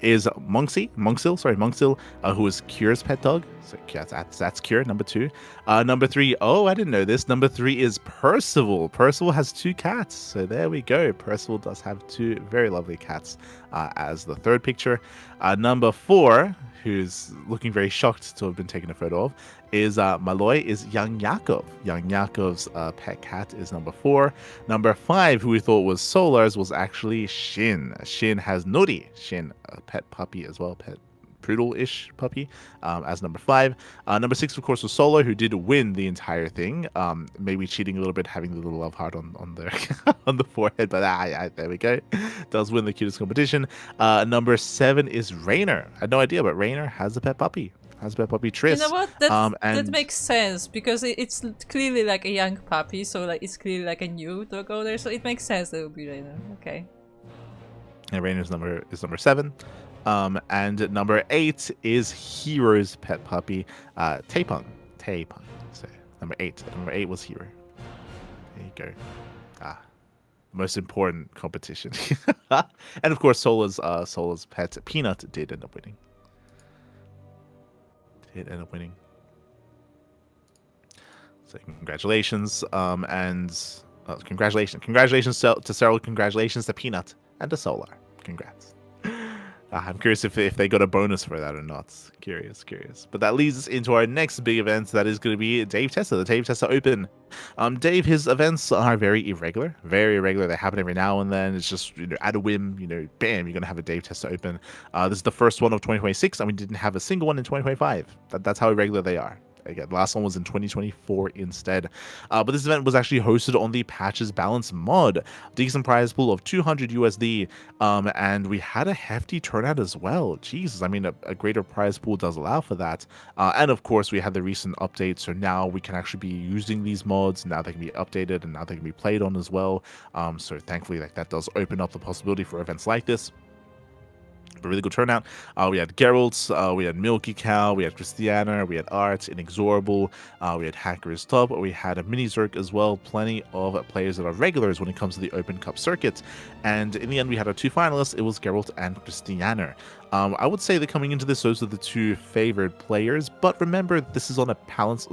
is Monxil, who is Kira's pet dog. So that's Kira, number 2. Number 3, I didn't know this. Number 3 is Percival. Percival has 2 cats. So there we go. Percival does have 2 very lovely cats as the third picture. Number 4, who's looking very shocked to have been taken a photo of, is Malloy, is Young Yakov. Young Yakov's pet cat is number 4. Number 5, who we thought was Solar's, was actually Shin. Shin has Nori. Shin, a pet puppy as well, pet poodle-ish puppy, as number 5. Number 6, of course, was Solar, who did win the entire thing. Maybe cheating a little bit, having the little love heart on the on the forehead, but there we go. Does win the cutest competition. Number 7 is Raynor. I had no idea, but Raynor has a pet puppy. Triss. You know what? That makes sense, because it's clearly like a young puppy, so it's clearly like a new dog owner, so it makes sense that it would be Raynor. Okay. And Raynor's number 7. And number 8 is Hero's pet puppy, Tapon. So number 8 was Hero. There you go. Most important competition. And of course, Sola's pet Peanut did end up winning. So congratulations, congratulations to Cyril, congratulations to Peanut, and to Solar. Congrats. I'm curious if they got a bonus for that or not. Curious. But that leads us into our next big event. That is going to be Dave Tessa, the Dave Tessa Open. Dave, his events are very irregular. They happen every now and then. It's just, at a whim, bam, you're going to have a Dave Tessa Open. This is the first one of 2026, and we didn't have a single one in 2025. That's how irregular they are. Again, the last one was in 2024 instead. But this event was actually hosted on the Patches Balance mod. Decent prize pool of 200 USD, and we had a hefty turnout as well. Jesus, I mean, a greater prize pool does allow for that. And of course, we had the recent update, so now we can actually be using these mods. Now they can be updated, and now they can be played on as well. So thankfully, like, that does open up the possibility for events like this. A really good turnout. We had Geralt, we had Milky Cow, we had Christiana, we had Art, Inexorable, we had Hacker's Top, we had a Mini Zerk as well. Plenty of players that are regulars when it comes to the Open Cup circuit. And in the end, we had our two finalists. It was Geralt and Christiana. I would say that coming into this, those are the two favored players. But remember, this is on a balance.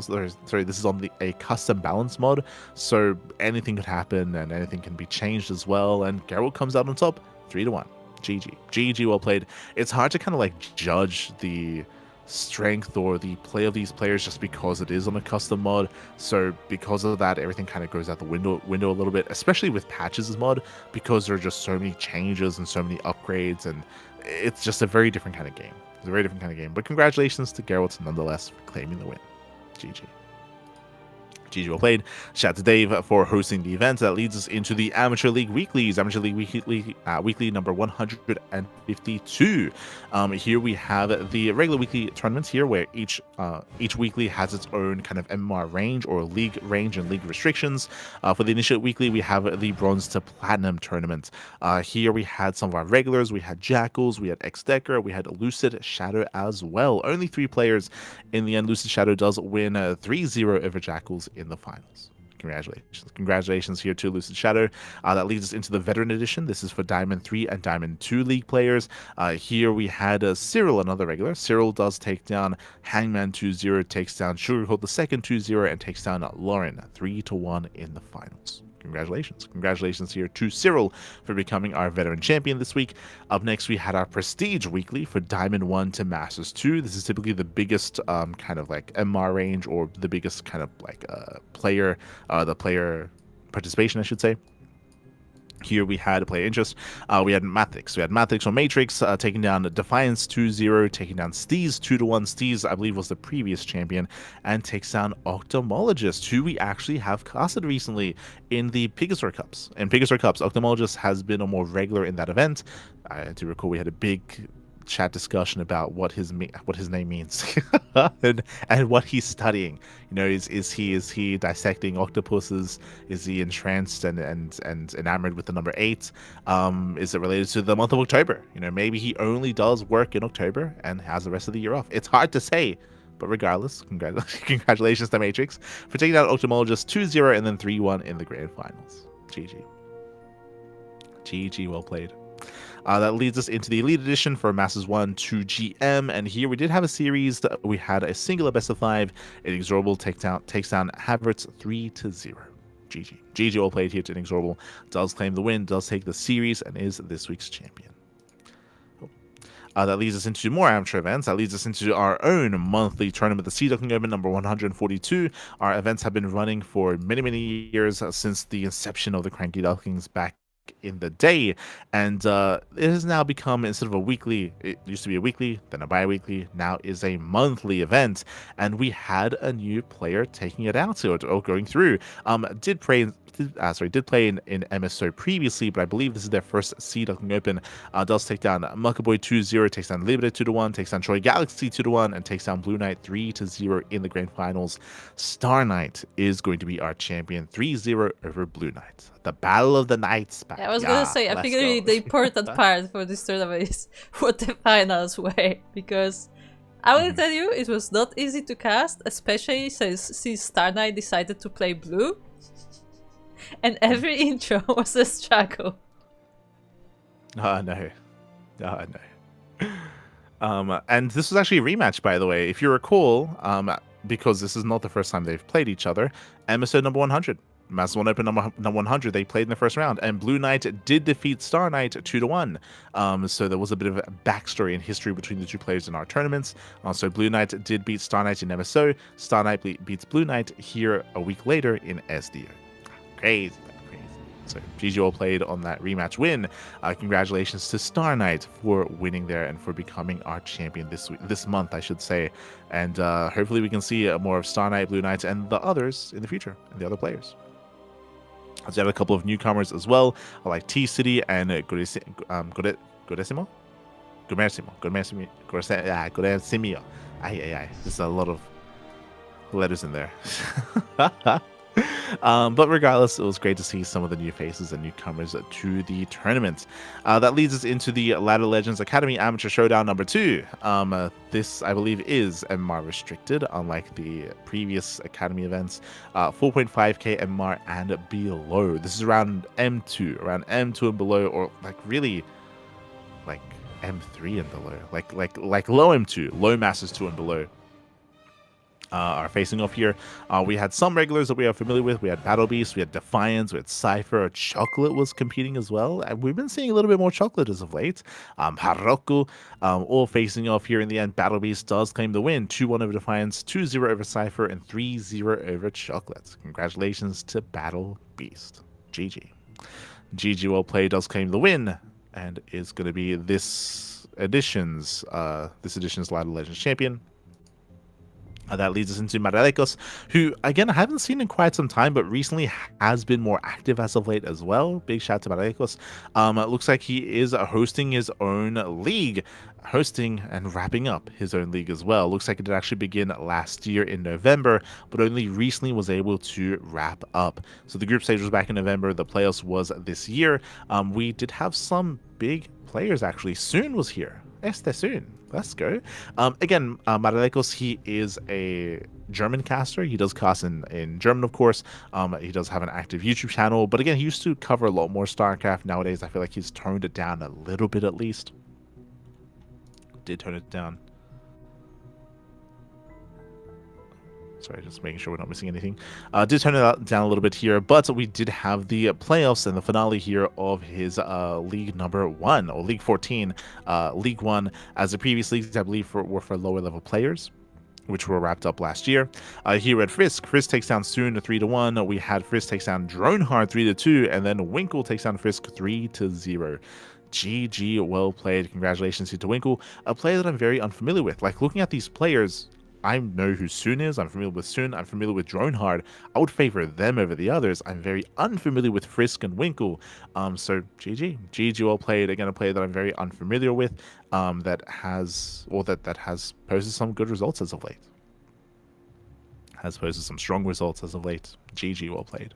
Sorry, this is on a custom balance mod, so anything could happen and anything can be changed as well. And Geralt comes out on top, 3-1. GG, well played. It's hard to kind of like judge the strength or the play of these players just because it is on a custom mod. So because of that, everything kind of goes out the window a little bit, especially with Patches' mod, because there are just so many changes and so many upgrades, and it's just a very different kind of game. It's a very different kind of game. But congratulations to Geralt nonetheless for claiming the win. GG. GG, well played. Shout out to Dave for hosting the event. That leads us into the Amateur League Weeklies. Amateur League Weekly number 152. Here we have the regular weekly tournaments here, where each weekly has its own kind of MMR range or league range and league restrictions. For the initial weekly, we have the Bronze to Platinum tournament. Here we had some of our regulars. We had Jackals, we had X-Decker, we had Lucid Shadow as well. Only 3 players. In the end, Lucid Shadow does win 3-0 over Jackals in the finals. Congratulations here to Lucid Shadow. That leads us into the Veteran Edition. This is for Diamond 3 and Diamond 2 League players. Here we had Cyril, another regular. Cyril does take down Hangman 2-0, takes down Sugarcoat the second 2-0, and takes down Lauren 3-1 in the finals. Congratulations here to Cyril for becoming our veteran champion this week. Up next, we had our Prestige Weekly for Diamond 1 to Masters 2. This is typically the biggest kind of like MR range, or the biggest kind of like player participation, I should say. Here we had player interest. We had Mathix. We had Mathix or Matrix taking down Defiance 2-0, taking down Steez 2-1. Steez, I believe, was the previous champion, and takes down Ophthalmologist, who we actually have casted recently in the Pigasaur Cups. In Pigasaur Cups, Ophthalmologist has been a more regular in that event. I do recall we had a big chat discussion about what his name means and what he's studying. You know, is he dissecting octopuses? Is he entranced and enamored with the number 8? Is it related to the month of October? You know, maybe he only does work in October and has the rest of the year off. It's hard to say. But regardless, congratulations to Matrix for taking out Ophthalmologist 2-0 and then 3-1 in the grand finals. GG, well played. That leads us into the Elite Edition for Masters 1 to GM, and here we did have a series. We had a singular best of 5. Inexorable takes down Havertz 3-0. GG, well played here to Inexorable. Does claim the win, does take the series, and is this week's champion. That leads us into more amateur events. That leads us into our own monthly tournament, the Sea Duckling Open number 142. Our events have been running for many years, since the inception of the CranKy Ducklings back in the day, and it has now become, instead of a weekly, it used to be a weekly, then a bi-weekly, now is a monthly event. And we had a new player taking it out, or going through. Did play in MSO previously, but I believe this is their first Sea Duckling Open. Does take down Muckaboy 2-0, takes down Liberty 2-1, takes down Troy Galaxy 2-1, and takes down Blue Knight 3-0 in the grand finals. Star Knight is going to be our champion, 3-0 over Blue Knight. The Battle of the Knights. Yeah, I was gonna say, I think the important part for this tournament is what the finals were, because I will tell you, it was not easy to cast, especially since Star Knight decided to play blue. And every intro was a struggle. Oh no. And this was actually a rematch, by the way. If you recall, because this is not the first time they've played each other, MSO number 100. Masters 1 Open number 100, they played in the first round, and Blue Knight did defeat Star Knight 2-1. So there was a bit of a backstory and history between the two players in our tournaments. So Blue Knight did beat Star Knight in MSO. Star Knight beats Blue Knight here a week later in SDO. Crazy. So GG Well Played on that rematch win. Congratulations to Star Knight for winning there and for becoming our champion this month, I should say. And hopefully we can see more of Star Knight, Blue Knights, and the others in the future, and the other players. So we have a couple of newcomers as well, like T City and Goresimo. There's a lot of letters in there. But regardless, it was great to see some of the new faces and newcomers to the tournament. That leads us into the Ladder Legends Academy Amateur Showdown number 2. This, I believe, is MMR restricted, unlike the previous Academy events. 4.5k MMR and below. This is around M2 and below, or like really, like M3 and below, like low M2, low Masters 2 and below. Are facing off here. We had some regulars that we are familiar with. We had Battle Beast, we had Defiance, we had Cypher, Chocolate was competing as well. And we've been seeing a little bit more Chocolate as of late. Haroku, all facing off here in the end. Battle Beast does claim the win. 2-1 over Defiance, 2-0 over Cypher, and 3-0 over Chocolate. Congratulations to Battle Beast. GG. GG Well Played does claim the win and is going to be this edition's Ladder Legends champion. That leads us into Maradecos, who, again, I haven't seen in quite some time, but recently has been more active as of late as well. Big shout out to Maradecos. It looks like he is hosting his own league, hosting and wrapping up his own league as well. Looks like it did actually begin last year in November, but only recently was able to wrap up. So the group stage was back in November. The playoffs was this year. We did have some big players, actually. Soon was here. Soon. Let's go. Again, Maradecos, he is a German caster. He does cast in German, of course. He does have an active YouTube channel, but again, he used to cover a lot more StarCraft. Nowadays, I feel like he's toned it down a little bit at least. Did tone it down. Sorry, just making sure we're not missing anything. Did turn it down a little bit here, but we did have the playoffs and the finale here of his League number 1, or League 14, League 1, as the previous leagues, I believe, were for lower level players, which were wrapped up last year. Here at Frisk takes down Soon 3-1. We had Frisk takes down Dronehard 3-2, and then Winkle takes down Frisk 3-0. GG, well played. Congratulations to Winkle, a player that I'm very unfamiliar with. Like, looking at these players, I know who Soon is. I'm familiar with Soon. I'm familiar with Dronehard. I would favor them over the others. I'm very unfamiliar with Frisk and Winkle. So GG. GG well played. Again, a player that I'm very unfamiliar with, that has posted some good results as of late. Has posted some strong results as of late. GG well played.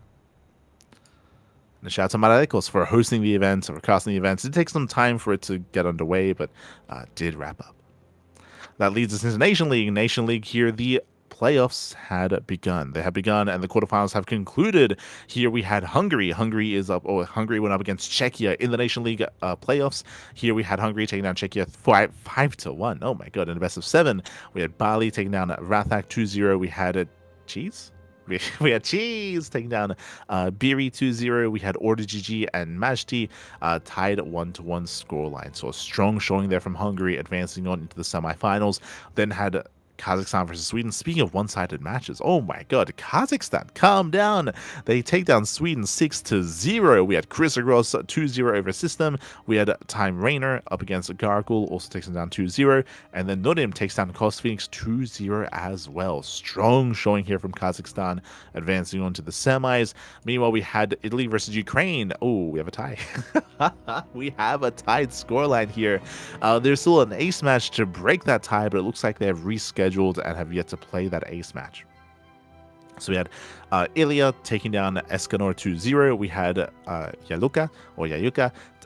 And a shout out to Maradecos for hosting the event, for casting the events. It did take some time for it to get underway, but did wrap up. That leads us into Nation League. Nation League here, the playoffs had begun. They have begun, and the quarterfinals have concluded. Here we had Hungary. Hungary went up against Czechia in the Nation League playoffs. Here we had Hungary taking down Czechia 5-1. Oh my god! In the best of 7, we had Bali taking down Rathak 2-0. We had Cheese. We had Cheese taking down Biri 2-0. We had Order GG and Majdi tied 1-1 scoreline. So a strong showing there from Hungary, advancing on into the semifinals. Then had Kazakhstan versus Sweden. Speaking of one-sided matches, oh my god, Kazakhstan, calm down. They take down Sweden 6-0. We had Chris Agros 2-0 over System. We had Time Rainer up against Gargoyle, also takes them down 2-0. And then Nodim takes down Cost Phoenix 2-0 as well. Strong showing here from Kazakhstan, advancing on to the semis. Meanwhile, we had Italy versus Ukraine. Oh, we have a tie. We have a tied scoreline here. There's still an ace match to break that tie, but it looks like they have rescheduled and have yet to play that ace match. So we had Ilya taking down Escanor 2-0. We had Yayuka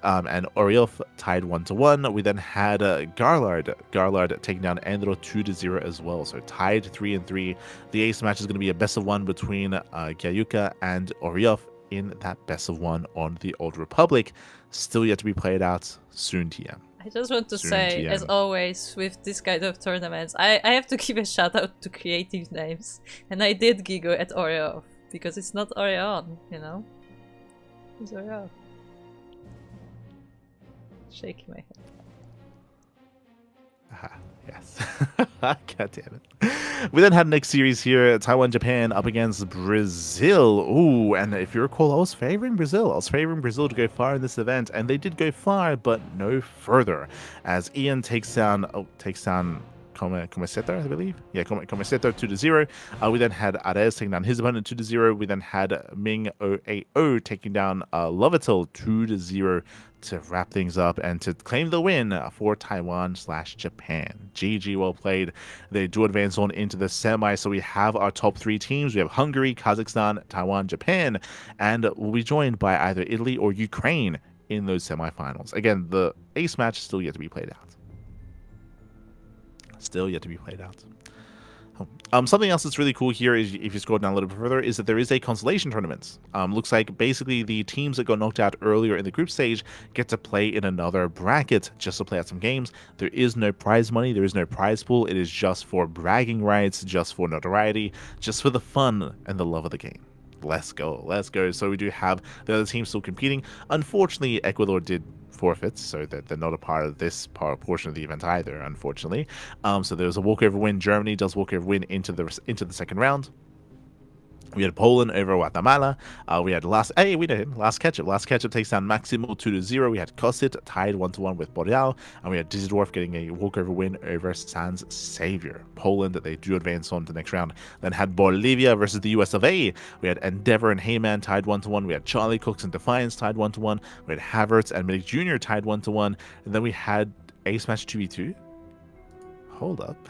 and Oriolf tied 1-1. We then had Garlard taking down Andro 2-0 as well. So tied 3-3. The ace match is going to be a best of 1 between Yayuka and Oriolf in that best of 1 on the Old Republic. Still yet to be played out. Soon TM. I just want to say, as always, with this kind of tournaments, I have to give a shout out to creative names. And I did giggle at Oreo, because it's not Orion, you know? It's Oreo. Shaking my head. Yes. God damn it. We then had next series here, Taiwan, Japan up against Brazil. Ooh, and if you recall, I was favoring Brazil. I was favoring Brazil to go far in this event, and they did go far, but no further. As Ian takes down Comeseto, I believe. Yeah, Comeseto 2-0. We then had Ares taking down his opponent 2-0. We then had Ming OAO taking down Lovatil 2-0 to wrap things up and to claim the win for Taiwan/Japan. GG, well played. They do advance on into the semi, so we have our top 3 teams. We have Hungary, Kazakhstan, Taiwan, Japan, and we'll be joined by either Italy or Ukraine in those semifinals. Again, the ace match is still yet to be played out. Still yet to be played out. Something else that's really cool here is, if you scroll down a little bit further, is that there is a consolation tournament. Looks like basically the teams that got knocked out earlier in the group stage get to play in another bracket just to play out some games. There is no prize money, there is no prize pool. It is just for bragging rights, just for notoriety, just for the fun and the love of the game. Let's go, let's go. So we do have the other teams still competing. Unfortunately, Ecuador did forfeit, so that they're not a part of this portion of the event either, unfortunately. So there was a walkover win. Germany does walkover win into the second round. We had Poland over Guatemala. We had last ketchup. Last ketchup takes down Maximo 2-0. We had Kosit tied 1-1 with Boreal, and we had Dizidorf getting a walkover win over Sans Savior. Poland, they do advance on to the next round. Then had Bolivia versus the US of A. We had Endeavor and Heyman tied 1-1. We had Charlie Cooks and Defiance tied 1-1. We had Havertz and Milik Jr. tied 1-1. And then we had Ace Match 2v2. Hold up.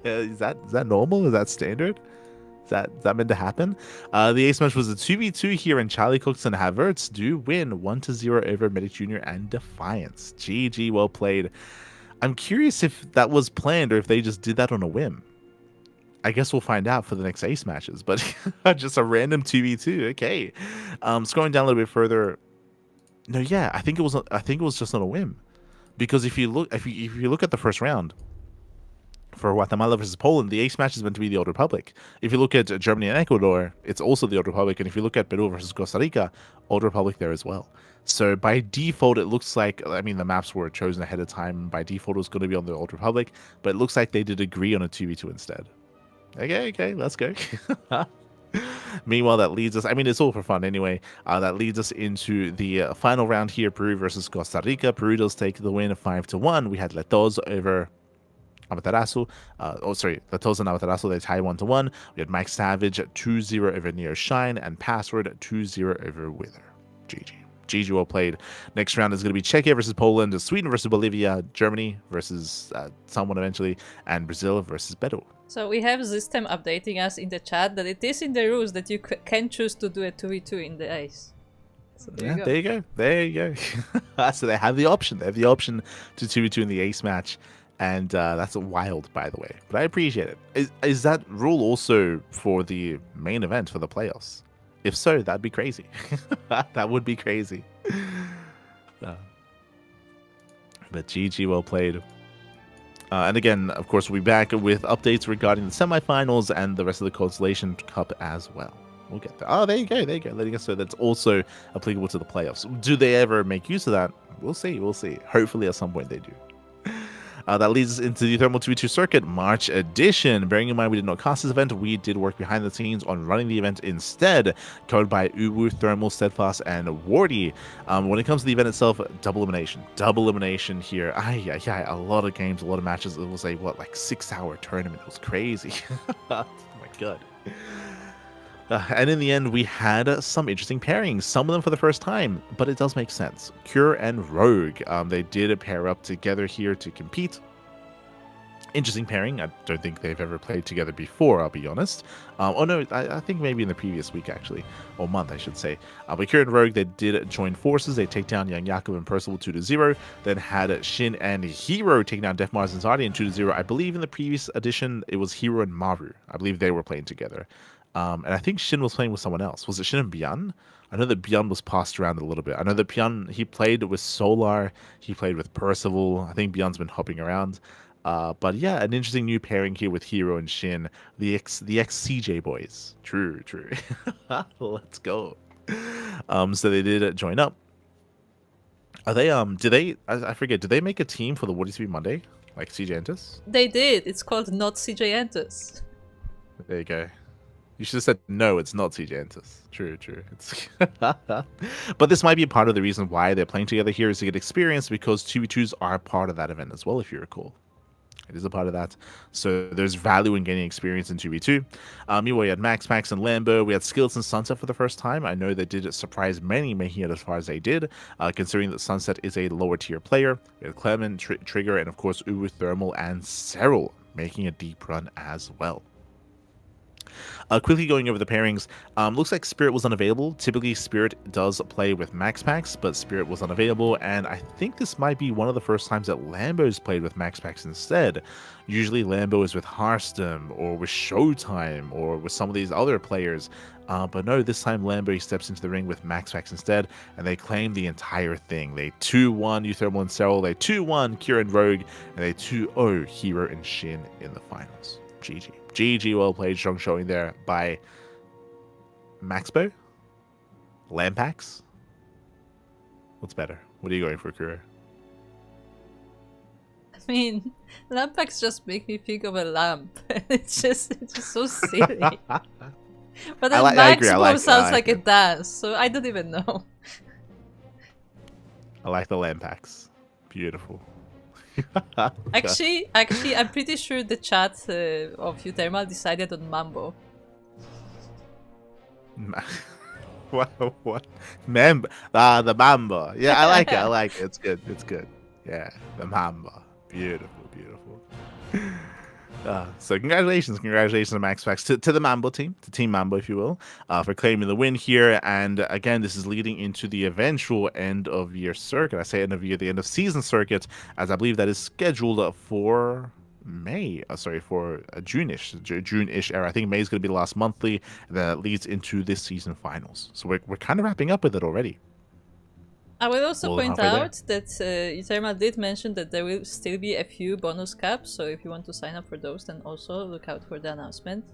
Is that normal? Is that standard? Is that meant to happen? The ace match was a 2v2 here, and Charlie Cooks and Havertz do win 1-0 over Medic Jr. and Defiance. GG, well played. I'm curious if that was planned or if they just did that on a whim. I guess we'll find out for the next ace matches, but just a random 2v2. Okay. Scrolling down a little bit further. No, yeah, I think it was just on a whim. Because if you look at the first round, for Guatemala versus Poland, the ace match is meant to be the Old Republic. If you look at Germany and Ecuador, it's also the Old Republic. And if you look at Peru versus Costa Rica, Old Republic there as well. So by default, it looks like, I mean, the maps were chosen ahead of time. By default, it was going to be on the Old Republic. But it looks like they did agree on a 2v2 instead. Okay, let's go. Meanwhile, that leads us, I mean, it's all for fun anyway. That leads us into the final round here, Peru versus Costa Rica. Peru does take the win 5-1. We had Letos over Amaterasu. Latos and Amaterasu, they tie 1-1. We had Mike Savage 2-0 over Neo Shine, and Password 2-0 over Wither. GG. GG, well played. Next round is going to be Czechia versus Poland, Sweden versus Bolivia, Germany versus someone eventually, and Brazil versus Peru. So we have System updating us in the chat that it is in the rules that you can choose to do a 2v2 in the ice. So there you go. So they have the option. They have the option to 2v2 in the ace match. And that's wild, by the way. But I appreciate it. Is that rule also for the main event, for the playoffs? If so, that'd be crazy. That would be crazy. But GG, well played. And again, of course, we'll be back with updates regarding the semifinals and the rest of the Consolation Cup as well. We'll get there. Oh, there you go. Letting us know that's also applicable to the playoffs. Do they ever make use of that? We'll see. Hopefully at some point they do. That leads us into the Thermal 2v2 Circuit March edition. Bearing in mind we did not cast this event, we did work behind the scenes on running the event instead, covered by Uwu, Thermal, Steadfast, and Wardy. When it comes to the event itself, double elimination here. A lot of games, a lot of matches. It was a 6-hour tournament. It was crazy. Oh my god. And in the end, we had some interesting pairings, some of them for the first time, but it does make sense. Cure and Rogue, they did pair up together here to compete. Interesting pairing. I don't think they've ever played together before, I'll be honest. I think maybe in the previous week, actually, or month, I should say. But Cure and Rogue, they did join forces. They take down Young Jakob and Percival 2-0. Then had Shin and Hero take down Def Mars and Zardian 2-0. I believe in the previous edition, it was Hero and Maru. I believe they were playing together. And I think Shin was playing with someone else. Was it Shin and Byan? I know that Byan was passed around a little bit. I know that Byan, he played with Solar. He played with Percival. I think Byan's been hopping around. But yeah, an interesting new pairing here with Hero and Shin. The ex-CJ boys. True. Let's go. So they did join up. Are they, I forget, did they make a team for the What Used to Be Monday? Like CJ Entus? They did. It's called not CJ Entus. There you go. You should have said no. It's not CJ Entus. True, true. It's but this might be part of the reason why they're playing together here is to get experience because 2v2s are part of that event as well. If you recall, it is a part of that. So there's value in gaining experience in 2v2. Meanwhile, we had Max and Lambo. We had Skills and Sunset for the first time. I know they did surprise many making it as far as they did, considering that Sunset is a lower tier player. We had Clement, Trigger, and of course Uwu Thermal and Cyril making a deep run as well. Quickly going over the pairings, looks like Spirit was unavailable. Typically, Spirit does play with Max, but Spirit was unavailable, and I think this might be one of the first times that Lambo's played with Max instead. Usually, Lambo is with Hearthstone, or with Showtime, or with some of these other players, but no, this time Lambo steps into the ring with Max instead, and they claim the entire thing. They 2-1 Euthermal and Cyril, they 2-1 Kieran Rogue, and they 2-0 Hero and Shin in the finals. GG. GG, well played. Strong showing there by Maxbo? Lampax? What's better? What are you going for, Kura? I mean, Lampax just make me think of a lamp. It's just so silly. But then Maxbo sounds like a dance, so I don't even know. I like the Lampax. Beautiful. Actually, I'm pretty sure the chat of Uthermal decided on Mambo. What? Mambo? The Mambo. Yeah, I like it. I like it. It's good. It's good. Yeah, the Mambo. Beautiful, beautiful. So congratulations to Max Fax, to the Mambo team, to Team Mambo, if you will, for claiming the win here. And again, this is leading into the eventual end of year circuit. I say end of year, the end of season circuit, as I believe that is scheduled for May. For June-ish era. I think May is going to be the last monthly, and then it leads into this season finals. So we're kind of wrapping up with it already. I will also point out that Eternal did mention that there will still be a few bonus caps, so if you want to sign up for those, then also look out for the announcement.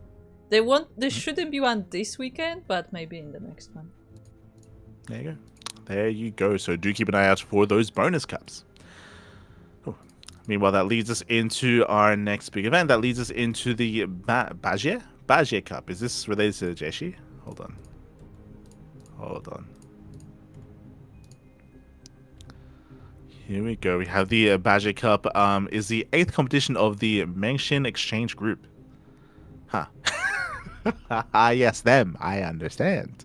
There shouldn't be one this weekend, but maybe in the next one. There you go. There you go. So do keep an eye out for those bonus caps. Oh. Meanwhile, that leads us into our next big event. That leads us into the Baje Cup. Is this related to the Jeshi? Hold on. Here we go. We have the Baje Cup. Is the 8th competition of the Mengshin Exchange Group. Huh. Yes, them. I understand.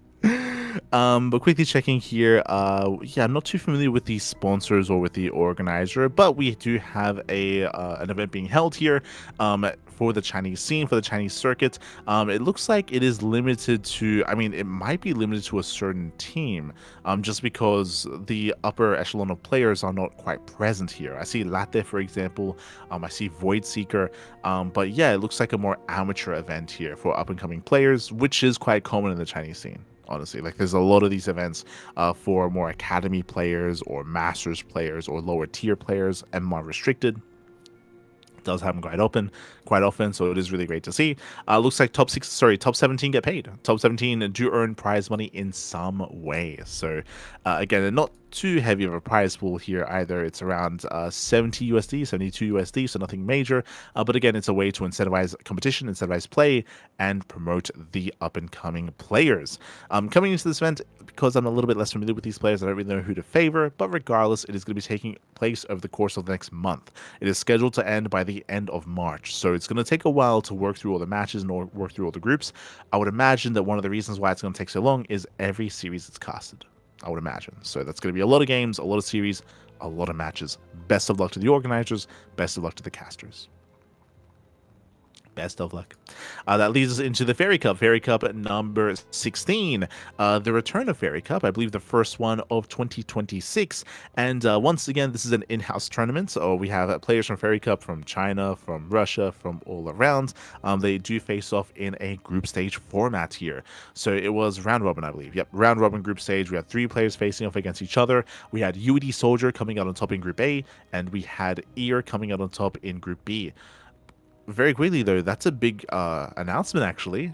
But quickly checking here. Yeah, I'm not too familiar with the sponsors or with the organizer, but we do have an event being held here. For the Chinese scene, for the Chinese circuit. It looks like it is limited to, it might be limited to a certain team, just because the upper echelon of players are not quite present here. I see Latte, for example. I see Void Seeker. But yeah, it looks like a more amateur event here for up-and-coming players, which is quite common in the Chinese scene. Honestly, like there's a lot of these events for more academy players or masters players or lower tier players and more restricted. Does happen quite often, so it is really great to see. Looks like top 17 get paid. Top 17 do earn prize money in some way. So again, not too heavy of a prize pool here either. It's around 70 USD, 72 USD, so nothing major. But again, it's a way to incentivize competition, incentivize play, and promote the up-and-coming players. Coming into this event, because I'm a little bit less familiar with these players, I don't really know who to favor, but regardless, it is going to be taking place over the course of the next month. It is scheduled to end by the end of March, so it's going to take a while to work through all the matches and work through all the groups. I would imagine that one of the reasons why it's going to take so long is every series it's casted. I would imagine. So that's going to be a lot of games, a lot of series, a lot of matches. Best of luck to the organizers. Best of luck to the casters. Best of luck. That leads us into the Fairy Cup. Fairy Cup number 16. The return of Fairy Cup. I believe the first one of 2026. And once again, this is an in-house tournament. So we have players from Fairy Cup from China, from Russia, from all around. They do face off in a group stage format here. So it was round robin, I believe. Yep, round robin group stage. We had 3 players facing off against each other. We had UD Soldier coming out on top in Group A, and we had Ear coming out on top in Group B. Very quickly though, that's a big announcement actually.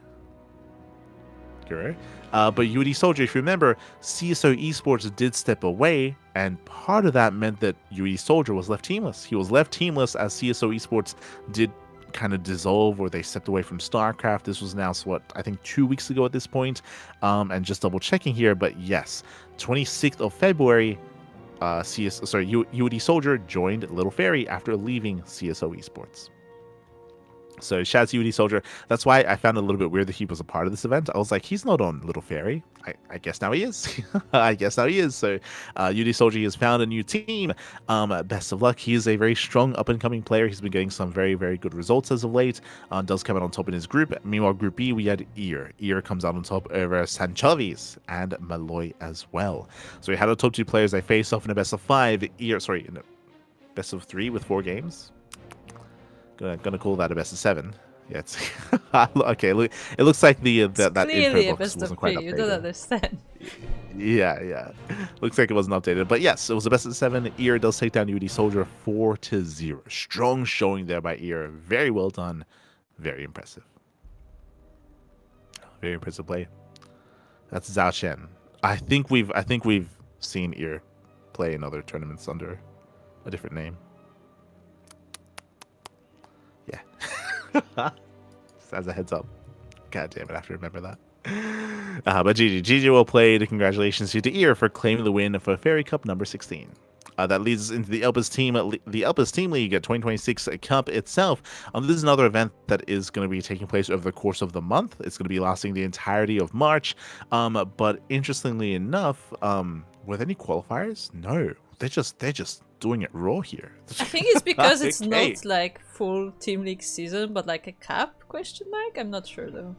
Guru. But UD Soldier, if you remember, CSO Esports did step away, and part of that meant that UD Soldier was left teamless. He was left teamless as CSO Esports did kind of dissolve, or they stepped away from StarCraft. This was announced, what, I think 2 weeks ago at this point. And just double checking here, but yes, 26th of February, UD Soldier joined Little Fairy after leaving CSO Esports. So shout out to UD Soldier. That's why I found it a little bit weird that he was a part of this event. I was like, he's not on Little Fairy. I guess now he is. I guess now he is. So UD Soldier has found a new team. Best of luck. He is a very strong up-and-coming player. He's been getting some very, very good results as of late. Does come out on top in his group. Meanwhile, Group B, we had Ear. Ear comes out on top over Sanchovis and Malloy as well. So we had our top 2 players. They face off in a best of 5. In a best of 3 with 4 games. Gonna call that a best of 7. Yeah, it's okay. Look, it looks like that info box wasn't quite updated. You don't understand. Yeah. Looks like it wasn't updated, but yes, it was a best of 7. Ear does take down UD Soldier 4-0. Strong showing there by Ear. Very well done. Very impressive. Very impressive play. That's Zhao Shen. I think we've seen Ear play in other tournaments under a different name. Yeah. Just as a heads up. God damn it, I have to remember that. But GG well played. Congratulations to Ear for claiming the win for Fairy Cup number 16. That leads us into the Elpis Team League 2026 Cup itself. This is another event that is going to be taking place over the course of the month. It's going to be lasting the entirety of March. But interestingly enough, were there any qualifiers? No. They're just doing it raw here. I think it's because it's not like full Team League season, but like a cap ? I'm not sure though.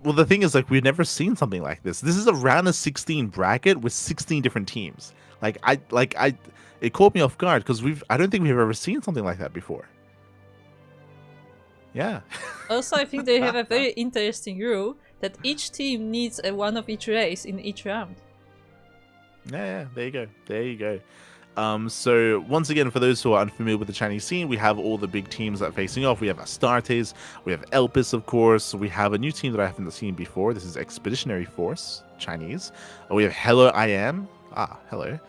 Well, the thing is, like, we've never seen something like this. This is a round of 16 bracket with 16 different teams. It caught me off guard because I don't think we've ever seen something like that before. Yeah. Also, I think they have a very interesting rule that each team needs one of each race in each round. Yeah, there you go. So once again, for those who are unfamiliar with the Chinese scene, we have all the big teams that are facing off. We have Astartes, we have Elpis, of course. We have a new team that I haven't seen before. This is Expeditionary Force, Chinese. We have Hello I Am. Hello.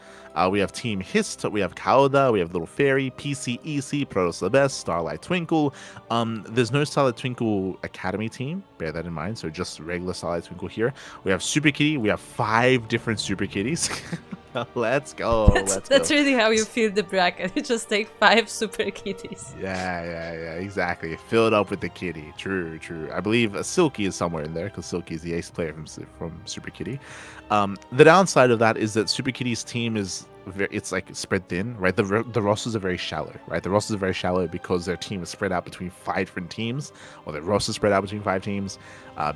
We have Team Hist, we have Kaoda, we have Little Fairy, PCEC, Protos the Best, Starlight Twinkle. There's no Starlight Twinkle Academy team, bear that in mind, so just regular Starlight Twinkle here. We have Super Kitty, we have 5 different Super Kitties. Let's go. That's really how you feel the bracket. You just take 5 Super Kitties. Yeah, exactly. Fill it up with the kitty. True. I believe Silky is somewhere in there because Silky is the ace player from Super Kitty. The downside of that is that Super Kitty's team is it's like spread thin, right? The rosters are very shallow, right? The rosters are very shallow because their team is spread out between 5 different teams, or their roster is spread out between 5 teams.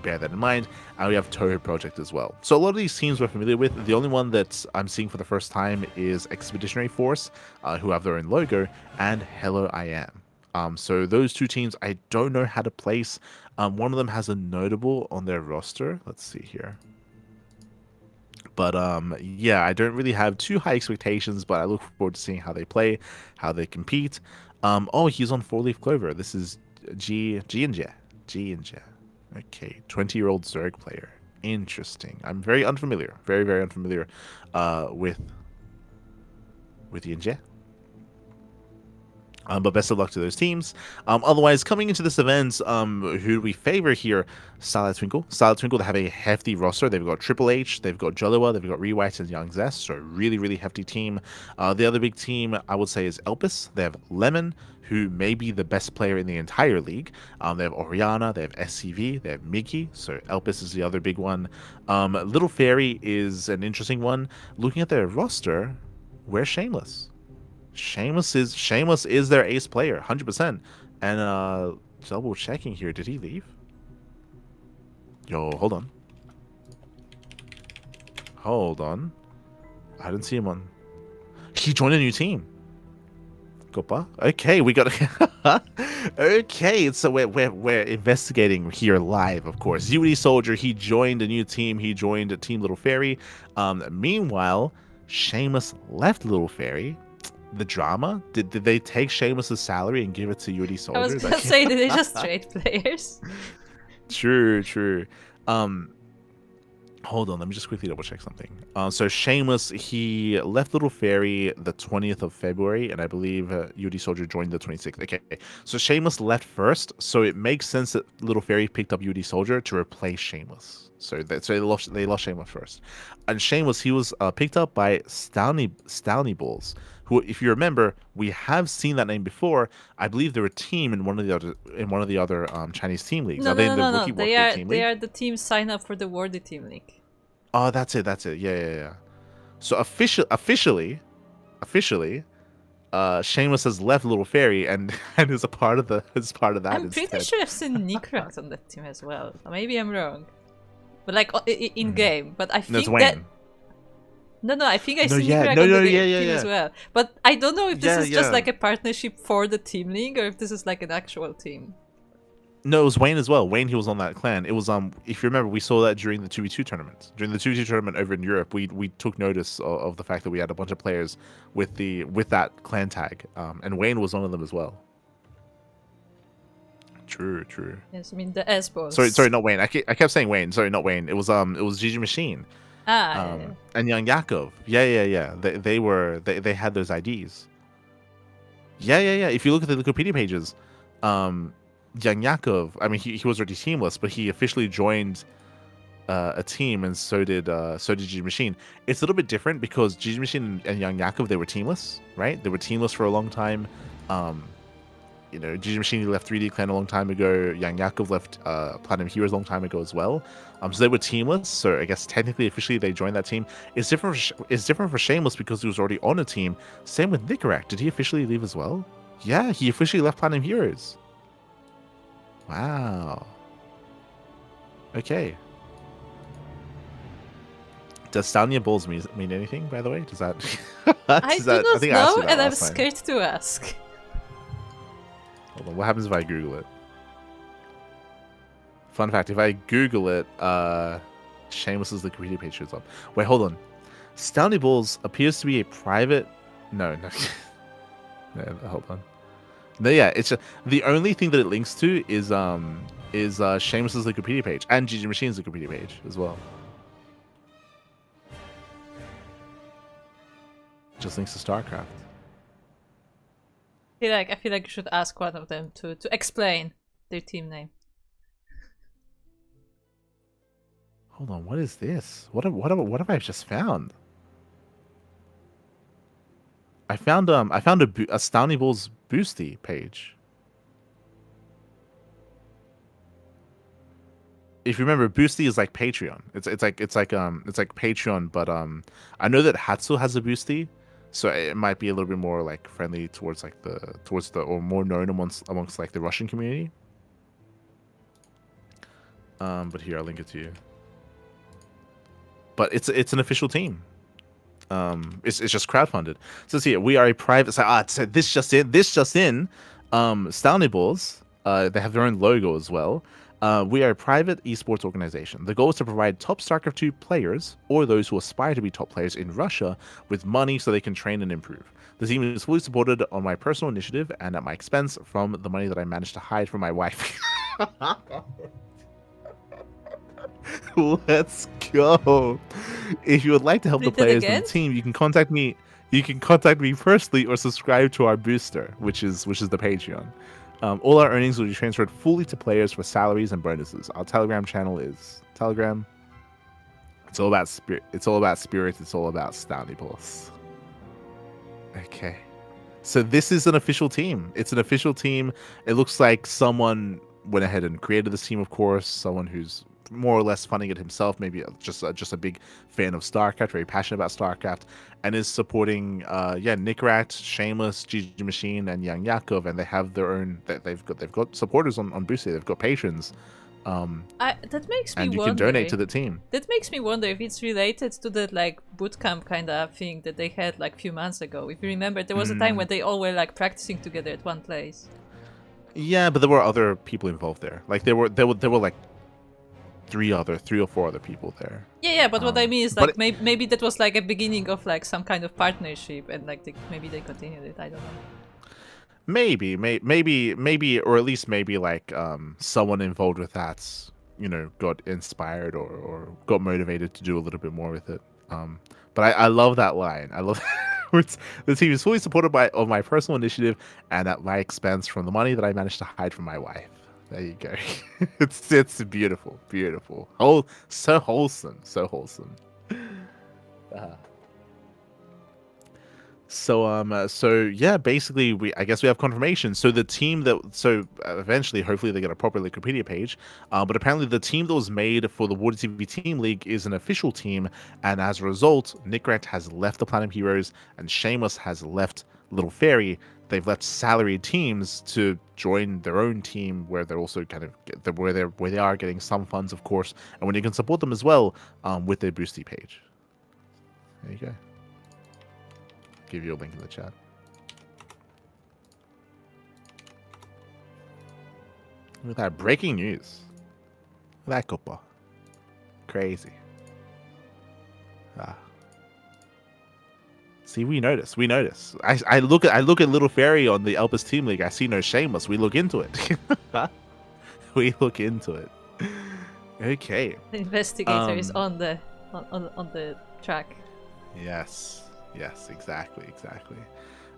Bear that in mind. And we have Toho Project as well. So a lot of these teams we're familiar with. The only one that I'm seeing for the first time is Expeditionary Force, who have their own logo, and Hello I Am. So those 2 teams, I don't know how to place. One of them has a notable on their roster. Let's see here. But yeah, I don't really have too high expectations, but I look forward to seeing how they play, how they compete. Oh, he's on 4-Leaf Clover. This is G and J. Okay, 20-year-old Zerg player. Interesting. I'm very unfamiliar, very unfamiliar with Yin. But best of luck to those teams. Otherwise, coming into this event, who do we favor here? Starlight Twinkle. They have a hefty roster. They've got Triple H, they've got Jolliwa, they've got Rewhite and Young Zest. So really hefty team. The other big team, I would say, is Elpis. They have Lemon, who may be the best player in the entire league. They have Oriana, they have SCV, they have Mickey. So Elpis is the other big one. Little Fairy is an interesting one. Looking at their roster, where's Shameless? Shameless is their ace player, 100%. And double checking here, did he leave? Yo, hold on. I didn't see him on. He joined a new team. Gopa. Okay, we got. Okay, so we're investigating here live, of course. UD Soldier, he joined a new team. He joined Team Little Fairy. Meanwhile, Shameless left Little Fairy. The drama? Did they take Shameless's salary and give it to UD Soldier? I was gonna say, did they just trade players? True. Hold on, let me just quickly double check something. So Shameless, he left Little Fairy the 20th of February, and I believe UD Soldier joined the 26th. Okay, so Shameless left first, so it makes sense that Little Fairy picked up UD Soldier to replace Shameless. So they lost Shameless first, and Shameless he was picked up by Stony Bulls, who, if you remember, we have seen that name before. I believe they're a team in one of the other Chinese team leagues. No, Are they no, in no, the no, no. Rookie They Warrior are team they league? are the team sign up for the Wordy Team League. Oh, that's it. That's it. Yeah. So officially, Shameless has left Little Fairy and and is a part of that I'm pretty instead. sure I've seen Nikrat on that team as well. Maybe I'm wrong, but like in Mhm. game. But I No, it's think that Wayne. no, I think I No, see yeah, Nikrat no, on no, the yeah, team as yeah, well. But I don't know if this yeah, is just yeah. like a partnership for the team league or if this is like an actual team. No, it was Wayne as well. Wayne, he was on that clan. It was if you remember, we saw that during the 2v2 tournament. During the 2v2 tournament over in Europe, we took notice of the fact that we had a bunch of players with that clan tag, and Wayne was one of them as well. True. Yes, I mean the S Sorry, boss. not Wayne. I kept saying Wayne. Sorry, not Wayne. It was Gigi Machine. Ah, And Young Yakov. Yeah. They had those IDs. Yeah. If you look at the Wikipedia pages, Young Yakov. I mean, he was already teamless, but he officially joined a team, and so did Gigi Machine. It's a little bit different because Gigi Machine and Young Yakov, they were teamless, right? They were teamless for a long time. Um, Gigi Machine left 3D Clan a long time ago. Young Yakov left Platinum Heroes a long time ago as well. So they were teamless. So I guess technically, officially, they joined that team. It's different. It's different for Shameless because he was already on a team. Same with Nicarak. Did he officially leave as well? Yeah, he officially left Platinum Heroes. Wow. Okay. Does Stanya Bulls mean anything, by the way? Does that... I do I not think I asked know, you that and I'm last time. scared to ask. Hold on, what happens if I Google it? Fun fact, if I Google it, Shameless is the Wikipedia page shows up. Wait, hold on. Stony Bulls appears to be a private... No. No, hold on. No, yeah, it's just, the only thing that it links to is Shameless's Wikipedia page and Gigi Machine's Wikipedia page as well. Just links to StarCraft. I feel like you should ask one of them to explain their team name. Hold on, what is this? What have I just found? I found a Stony Bulls Boosty page. If you remember, Boosty is like Patreon. It's like Patreon, but I know that Hatsu has a Boosty, so it might be a little bit more like friendly towards the or more known amongst like the Russian community. But here I'll link it to you. But it's an official team. It's just crowdfunded. So see, we are a private. So this just in. Stony Bulls. They have their own logo as well. We are a private esports organization. The goal is to provide top StarCraft 2 players, or those who aspire to be top players in Russia, with money so they can train and improve. The team is fully supported on my personal initiative and at my expense from the money that I managed to hide from my wife. Let's go. If you would like to help the Read it players on again? the team, you can contact me. You can contact me personally or subscribe to our booster, which is the Patreon. All our earnings will be transferred fully to players for salaries and bonuses. Our Telegram channel is Telegram. It's all about spirit. It's all about spirits. It's all about Stony Bulls. Okay. So this is an official team. It's an official team. It looks like someone went ahead and created this team, of course. Someone who's more or less funding it himself, maybe just a big fan of StarCraft, very passionate about StarCraft, and is supporting Nickrat, Shameless, Gigi Machine, and Young Yakov, and they have their own. They've got supporters on Boosty. They've got patrons. That makes me And you wonder. can donate to the team. That makes me wonder if it's related to that like bootcamp kind of thing that they had like a few months ago. If you remember, there was a time when they all were like practicing together at one place. Yeah, but there were other people involved there. Like there were like three or four other people there. Yeah, but what I mean is but like maybe that was like a beginning of like some kind of partnership, and like maybe they continued it. I don't know. Maybe, or at least maybe like someone involved with that got inspired or got motivated to do a little bit more with it. But I love that line. I love it's, the team is fully supported by of my personal initiative and at my expense from the money that I managed to hide from my wife. There you go. It's beautiful, beautiful. Oh, so wholesome, so wholesome. Uh, so yeah, basically I guess we have confirmation. So the team eventually, hopefully they get a proper Wikipedia page. But apparently the team that was made for the Water TV Team League is an official team, and as a result, Nickrat has left the Platinum Heroes and Shameless has left Little Fairy. They've left salaried teams to join their own team, where they're also kind of where they are getting some funds, of course, and when you can support them as well with their Boosty page. There you go. Give you a link in the chat. Look at that breaking news. Look at that couple. Crazy. See, we notice. We notice. I look at Little Fairy on the Elpis Team League. I see no Shameless. We look into it. We look into it. Okay. The investigator is on the track. Yes. Yes, exactly.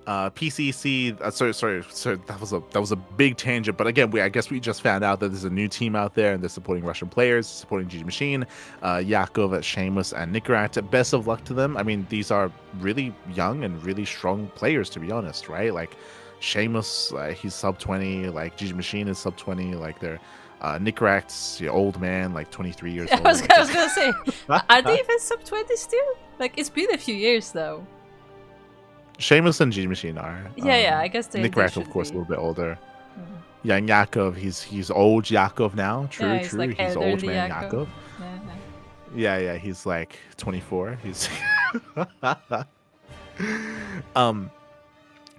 PCC. Sorry. That was a big tangent. But again, I guess we just found out that there's a new team out there, and they're supporting Russian players, supporting GG Machine, Yakov, Shameless, and Nickrat. Best of luck to them. I mean, these are really young and really strong players, to be honest, right? Like Shameless, he's sub 20. Like GG Machine is sub 20. Like they're Nickrat's old man, like 23 years old. I was gonna say, are they even sub 20 still? Like, it's been a few years though. Shameless and GG Machine are. Yeah, I guess they. Nickrat, of course, a little bit older. Mm-hmm. Yeah, and Yakov, he's old Yakov now. True. Like he's old man Yakov. Yeah, he's like 24. He's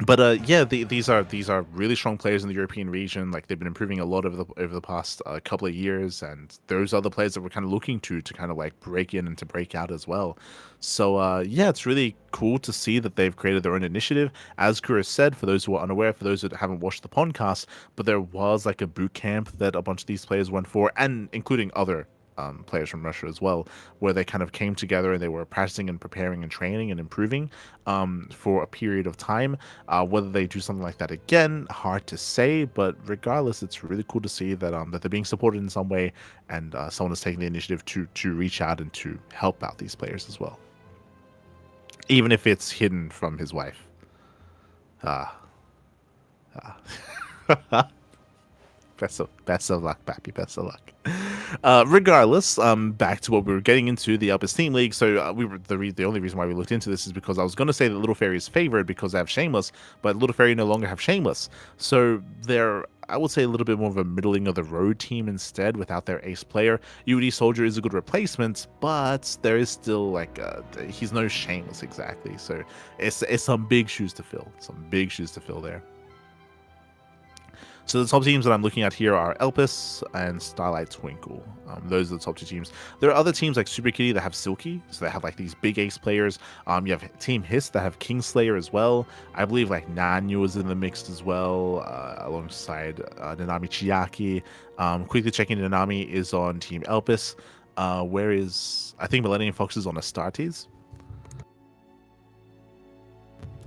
But yeah, these are really strong players in the European region. Like they've been improving a lot over the past couple of years, and those are the players that we're kind of looking to kind of like break in and to break out as well. So yeah, it's really cool to see that they've created their own initiative. As Kura said, for those who are unaware, for those that haven't watched the podcast, but there was like a boot camp that a bunch of these players went for, and including other players from Russia as well, where they kind of came together and they were practicing and preparing and training and improving for a period of time. Whether they do something like that again, hard to say, but regardless, it's really cool to see that that they're being supported in some way, and someone is taking the initiative to reach out and to help out these players as well, even if it's hidden from his wife. Best of luck, Pappy. Best of luck. Regardless, back to what we were getting into, the Elpis Team League. So we were the only reason why we looked into this is because I was going to say that Little Fairy is favored because they have Shameless, but Little Fairy no longer have Shameless. So they're, I would say, a little bit more of a middling of the road team instead, without their ace player. UD Soldier is a good replacement, but there is still like he's no Shameless exactly. So it's some big shoes to fill. Some big shoes to fill there. So the top teams that I'm looking at here are Elpis and Starlight Twinkle. Those are the top two teams. There are other teams like Super Kitty that have Silky, so they have like these big ace players. You have Team Hiss that have Kingslayer as well. I believe like Nanyu is in the mix as well, alongside Nanami Chiaki. Quickly checking, Nanami is on Team Elpis. Where is, I think Millennium Fox is on Astartes.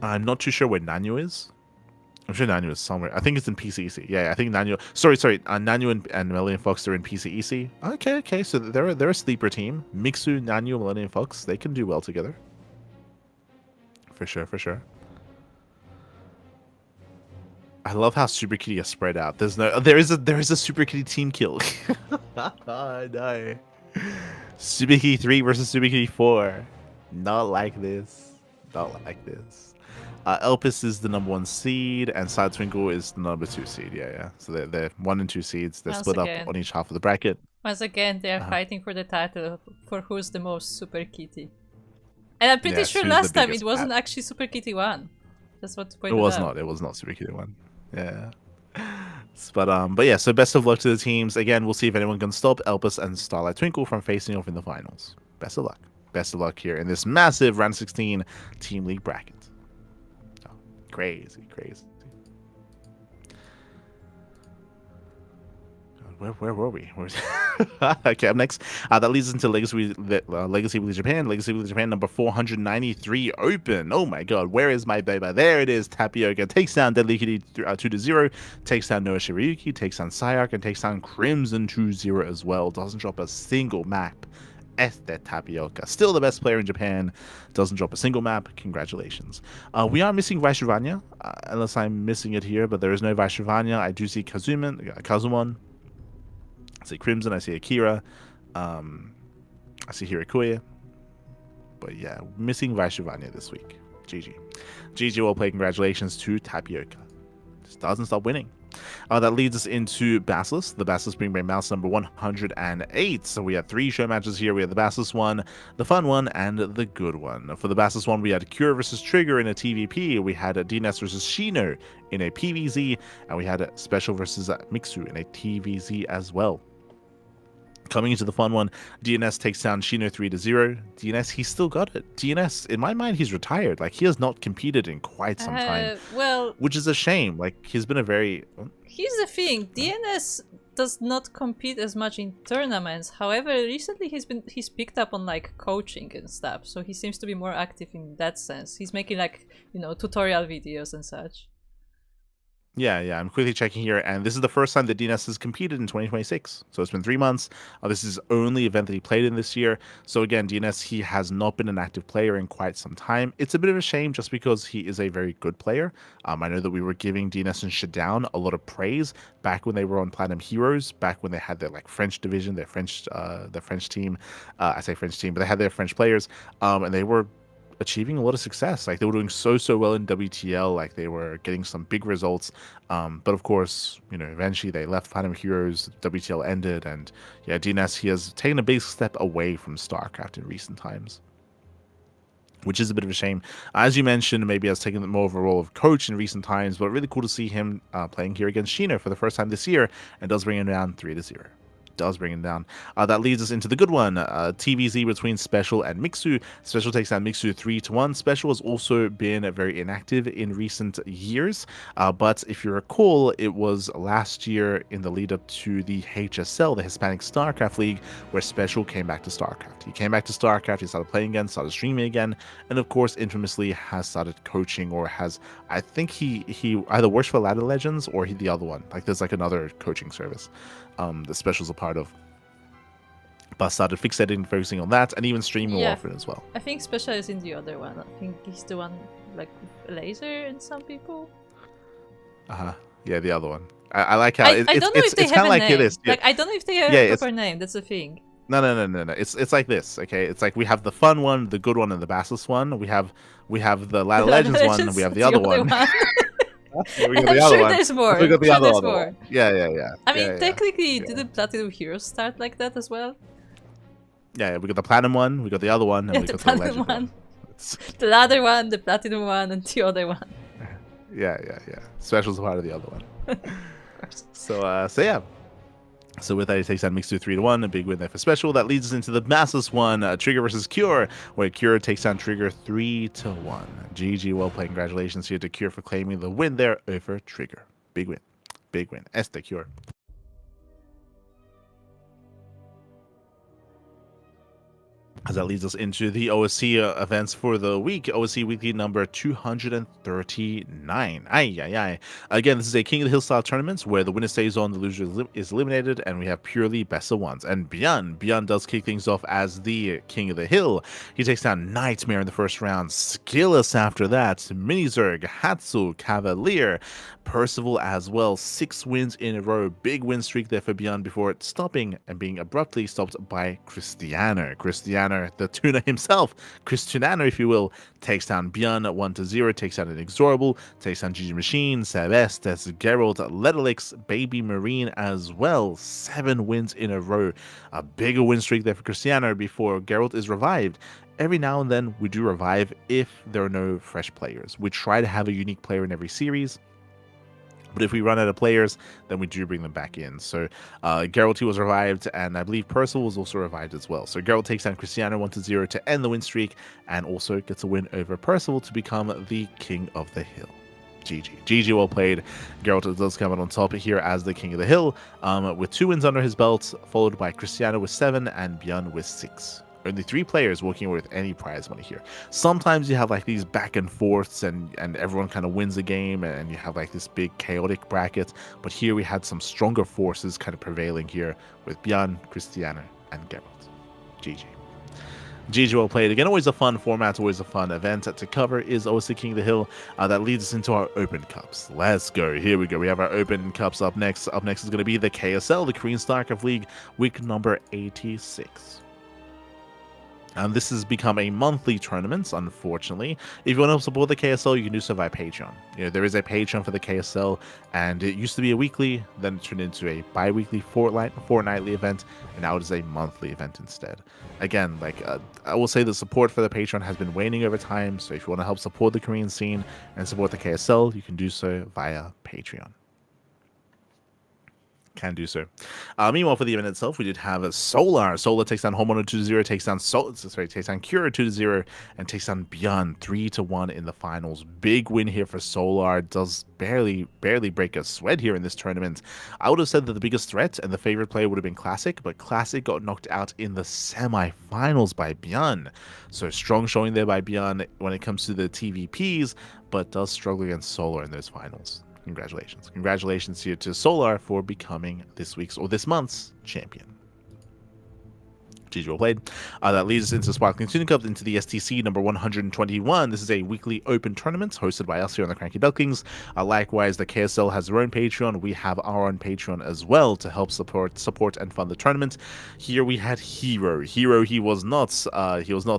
I'm not too sure where Nanyu is. I'm sure Nanyu is somewhere. I think it's in PCEC. Yeah, I think Nanyu. Sorry. Nanyu and Millennium Fox are in PCEC. Okay. So they're a sleeper team. Mixu, Nanyu, Millennium Fox. They can do well together. For sure. I love how Super Kitty is spread out. There is a Super Kitty team kill. No. Super Kitty 3 versus Super Kitty 4. Not like this. Elpis is the number 1 seed, and Side Twinkle is the number 2 seed. Yeah. So they're 1 and 2 seeds. They're split up on each half of the bracket. Once again, they are fighting for the title for who's the most Super Kitty. And I'm pretty sure last time it wasn't actually Super Kitty 1. Just want to point out. It was not Super Kitty 1. Yeah. But yeah, so best of luck to the teams. Again, we'll see if anyone can stop Elpis and Starlight Twinkle from facing off in the finals. Best of luck. Best of luck here in this massive round 16 Team League bracket. Crazy. Where were we? Okay, up next. That leads us into Legacy Weekly Japan. Legacy Weekly Japan number 493 open. Oh my god, where is my baby? There it is. Tapioca takes down Deadly Kitty 2-0. Takes down Noah Shirayuki. Takes down Sayark and takes down Crimson 2-0 as well. Doesn't drop a single map. Este Tapioca. Still the best player in Japan. Doesn't drop a single map. Congratulations. We are missing Vaishravanya, unless I'm missing it here, but there is no Vaishravanya. I do see Kazumon. I see Crimson. I see Akira. I see Hirakuya. But yeah, missing Vaishravanya this week. GG. GG, well played. Congratulations to Tapioca. Just doesn't stop winning. That leads us into Basilisk. The Basilisk Bring Brain Mouse number 108. So we have 3 show matches here. We have the Basilisk one, the fun one, and the good one. For the Basilisk one, we had Cure versus Trigger in a TVP. We had DNS versus Shino in a PVZ. And we had Special versus Mixu in a TVZ as well. Coming into the fun one, DNS takes down Shino 3-0. DNS, he's still got it. DNS, in my mind, he's retired. Like, he has not competed in quite some time. Well, which is a shame. Like, he's been a very... Here's the thing. DNS does not compete as much in tournaments. However, recently he's picked up on like coaching and stuff. So he seems to be more active in that sense. He's making like, tutorial videos and such. Yeah, I'm quickly checking here, and this is the first time that DNS has competed in 2026. So it's been 3 months. This is the only event that he played in this year. So again, DNS, he has not been an active player in quite some time. It's a bit of a shame just because he is a very good player. I know that we were giving DNS and Shadown a lot of praise back when they were on Platinum Heroes, back when they had their like French division, their French team. I say French team, but they had their French players, and they were achieving a lot of success. Like, they were doing so well in WTL. Like, they were getting some big results, but of course, eventually they left Platinum Heroes, WTL ended, and yeah, DNS, he has taken a big step away from StarCraft in recent times, which is a bit of a shame. As you mentioned, maybe has taken more of a role of coach in recent times, but really cool to see him playing here against Shino for the first time this year, and does bring him down 3-0. Does bring him down. That leads us into the good one. TVZ between Special and Mixu. Special takes down Mixu 3-1. Special has also been very inactive in recent years, but if you recall, it was last year in the lead up to the HSL, the Hispanic StarCraft League, where Special came back to StarCraft. He came back to StarCraft, he started playing again, started streaming again, and of course, infamously has started coaching, or has, I think he either works for Ladder Legends or the other one. Like, there's like another coaching service the Special's a part of, but started fixating and focusing on that, and even streaming more often as well. I think Special is in the other one. I think he's the one like with laser and some people. Yeah, the other one. I like how I don't know if they have a name. Like, I don't know if they have a proper name. That's the thing. No. It's like this, okay? It's like we have the fun one, the good one, and the Basilisk one. We have the Ladder Legends one, and we have the other one. Yeah, we got the other one. There's more. We got the other one. Yeah. I mean, technically, didn't Platinum Heroes start like that as well? Yeah, we got the Platinum one, we got the other one, and we got the Legend one. The ladder one, the Platinum one, and the other one. Yeah. Special's a part of the other one. Of course. So yeah. So with that, he takes down Mixu 3-1, a big win there for Special. That leads us into the Basilisk one, Trigger versus Cure, where Cure takes down Trigger 3-1. GG, well played. Congratulations here to Cure for claiming the win there over Trigger. Big win. Este Cure. As that leads us into the OSC events for the week. OSC Weekly number 239. Aye. Again, this is a King of the Hill style tournament where the winner stays on, the loser is eliminated, and we have purely best of ones. And Bjorn does kick things off as the King of the Hill. He takes down Nightmare in the first round, Skillus after that, Minizerg, Hatsu, Cavalier, Percival as well. 6 wins in a row. Big win streak there for Bjorn before stopping and being abruptly stopped by Cristiano, the tuner himself, Cristiano, if you will, takes down Bjorn 1-0, takes down Inexorable, takes down GG Machine, Sebestes, Geralt, Ledalix, Baby Marine as well. 7 wins in a row. A bigger win streak there for Cristiano before Geralt is revived. Every now and then we do revive if there are no fresh players. We try to have a unique player in every series, but if we run out of players, then we do bring them back in. So Geralt was revived, and I believe Percival was also revived as well. So Geralt takes down Cristiano 1-0 to end the win streak, and also gets a win over Percival to become the King of the Hill. GG well played. Geralt does come out on top here as the King of the Hill, with 2 wins under his belt, followed by Cristiano with 7 and Björn with 6. Only 3 players walking away with any prize money here. Sometimes you have like these back and forths and everyone kind of wins the game and you have like this big chaotic bracket. But here we had some stronger forces kind of prevailing here with Björn, Cristiano, and Geralt. GG. GG well played. Again, always a fun format, always a fun event to cover is obviously King of the Hill. That leads us into our Open Cups. Let's go. Here we go. We have our Open Cups up next. Up next is going to be the KSL, the Korean StarCraft League, week number 86. And this has become a monthly tournament, unfortunately. If you want to help support the KSL, you can do so via Patreon. You know, there is a Patreon for the KSL, and it used to be a weekly, then it turned into a bi-weekly, fortnightly event, and now it is a monthly event instead. Again, like I will say the support for the Patreon has been waning over time, so if you want to help support the Korean scene and support the KSL, you can do so via Patreon. Can do so. Meanwhile, for the event itself, we did have Solar. Solar takes down Homeowner 2-0, takes down Cura 2-0, and takes down Björn 3-1 in the finals. Big win here for Solar. Does barely break a sweat here in this tournament. I would have said that the biggest threat and the favorite player would have been Classic, but Classic got knocked out in the semi-finals by Björn. So strong showing there by Björn when it comes to the TVPs, but does struggle against Solar in those finals. Congratulations. Congratulations here to Solar for becoming this week's or this month's champion. GG well played. That leads us into Sparkling Tuna Cup, into the STC number 121. This is a weekly open tournament hosted by us here on the CranKy Ducklings. Likewise, the KSL has their own Patreon. We have our own Patreon as well to help support and fund the tournament. Here we had Hero. He was not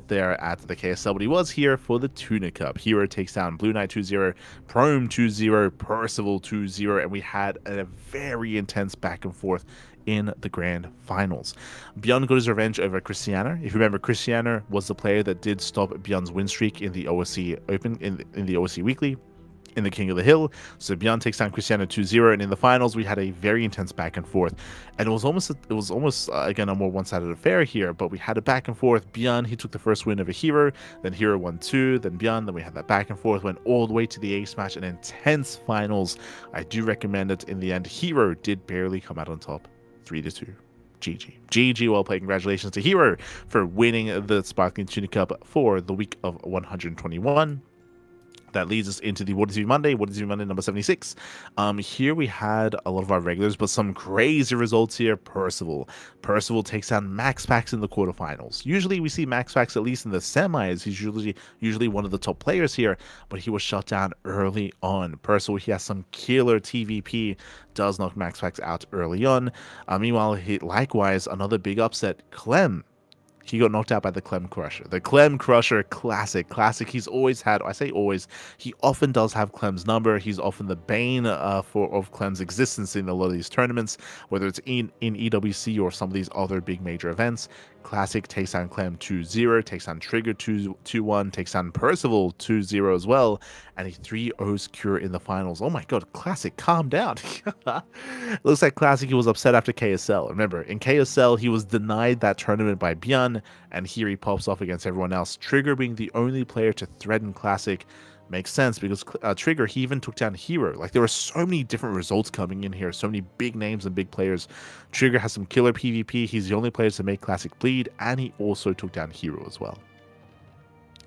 there at the KSL, but he was here for the Tuna Cup. Hero takes down Blue Knight 2-0, Prome 2-0, Percival 2-0, and we had a very intense back and forth in the grand finals. Björn got his revenge over Cristiano. If you remember, Cristiano was the player that did stop Björn's win streak in the OSC Open, in the OSC Weekly, in the King of the Hill. So Björn takes down Cristiano 2-0, and in the finals we had a very intense back and forth. And it was almost again a more one-sided affair here, but we had a back and forth. Björn, he took the first win over Hero, then Hero won 2, then Björn, then we had that back and forth, went all the way to the ace match, an intense finals. I do recommend it. In the end, Hero did barely come out on top, 3-2. GG well played. Congratulations to Hero for winning the Sparkling Tuna Cup for the week of 121. That leads us into the What Is You Monday number 76. Here we had a lot of our regulars, but some crazy results here. Percival takes down MaxPax in the quarterfinals. Usually we see MaxPax at least in the semis. He's usually one of the top players here, but he was shut down early on. Percival, he has some killer TVP, does knock MaxPax out early on. Meanwhile, likewise, another big upset, Clem. He got knocked out by the Clem Crusher. The Clem Crusher, classic. He's always had, I say always, he often does have Clem's number. He's often the bane of Clem's existence in a lot of these tournaments, whether it's in EWC or some of these other big major events. Classic takes down Clem 2-0, takes down Trigger 2-1, takes down Percival 2-0 as well, and he 3-0s Cure in the finals. Oh my god, Classic, calm down. Looks like Classic, he was upset after KSL. Remember, in KSL, he was denied that tournament by Björn, and here he pops off against everyone else. Trigger being the only player to threaten Classic makes sense, because Trigger, he even took down Hero. Like, there were so many different results coming in here, so many big names and big players. Trigger has some killer PvP. He's the only player to make Classic bleed, and he also took down Hero as well.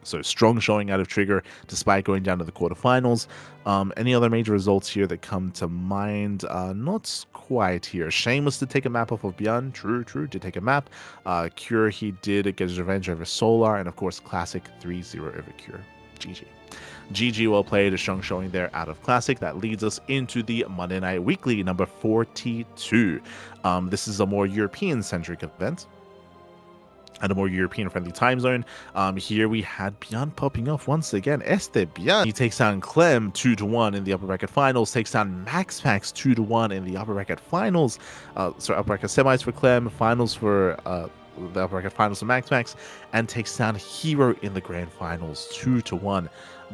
So strong showing out of Trigger despite going down to the quarterfinals. Any other major results here that come to mind? Not quite here. Shameless did take a map off of Björn. True, did take a map. Cure, he did get his revenge over Solar, and of course Classic 3-0 over Cure. GG well played. A strong showing there out of Classic. That leads us into the Monday Night Weekly number 42. This is a more European-centric event and a more European-friendly time zone. Here we had Björn popping off once again. Björn. He takes down Clem 2-1 in the upper bracket finals, takes down MaxPax 2-1 in the upper bracket finals. Upper bracket semis for Clem, finals for the upper bracket finals for MaxPax, and takes down Hero in the grand finals 2-1.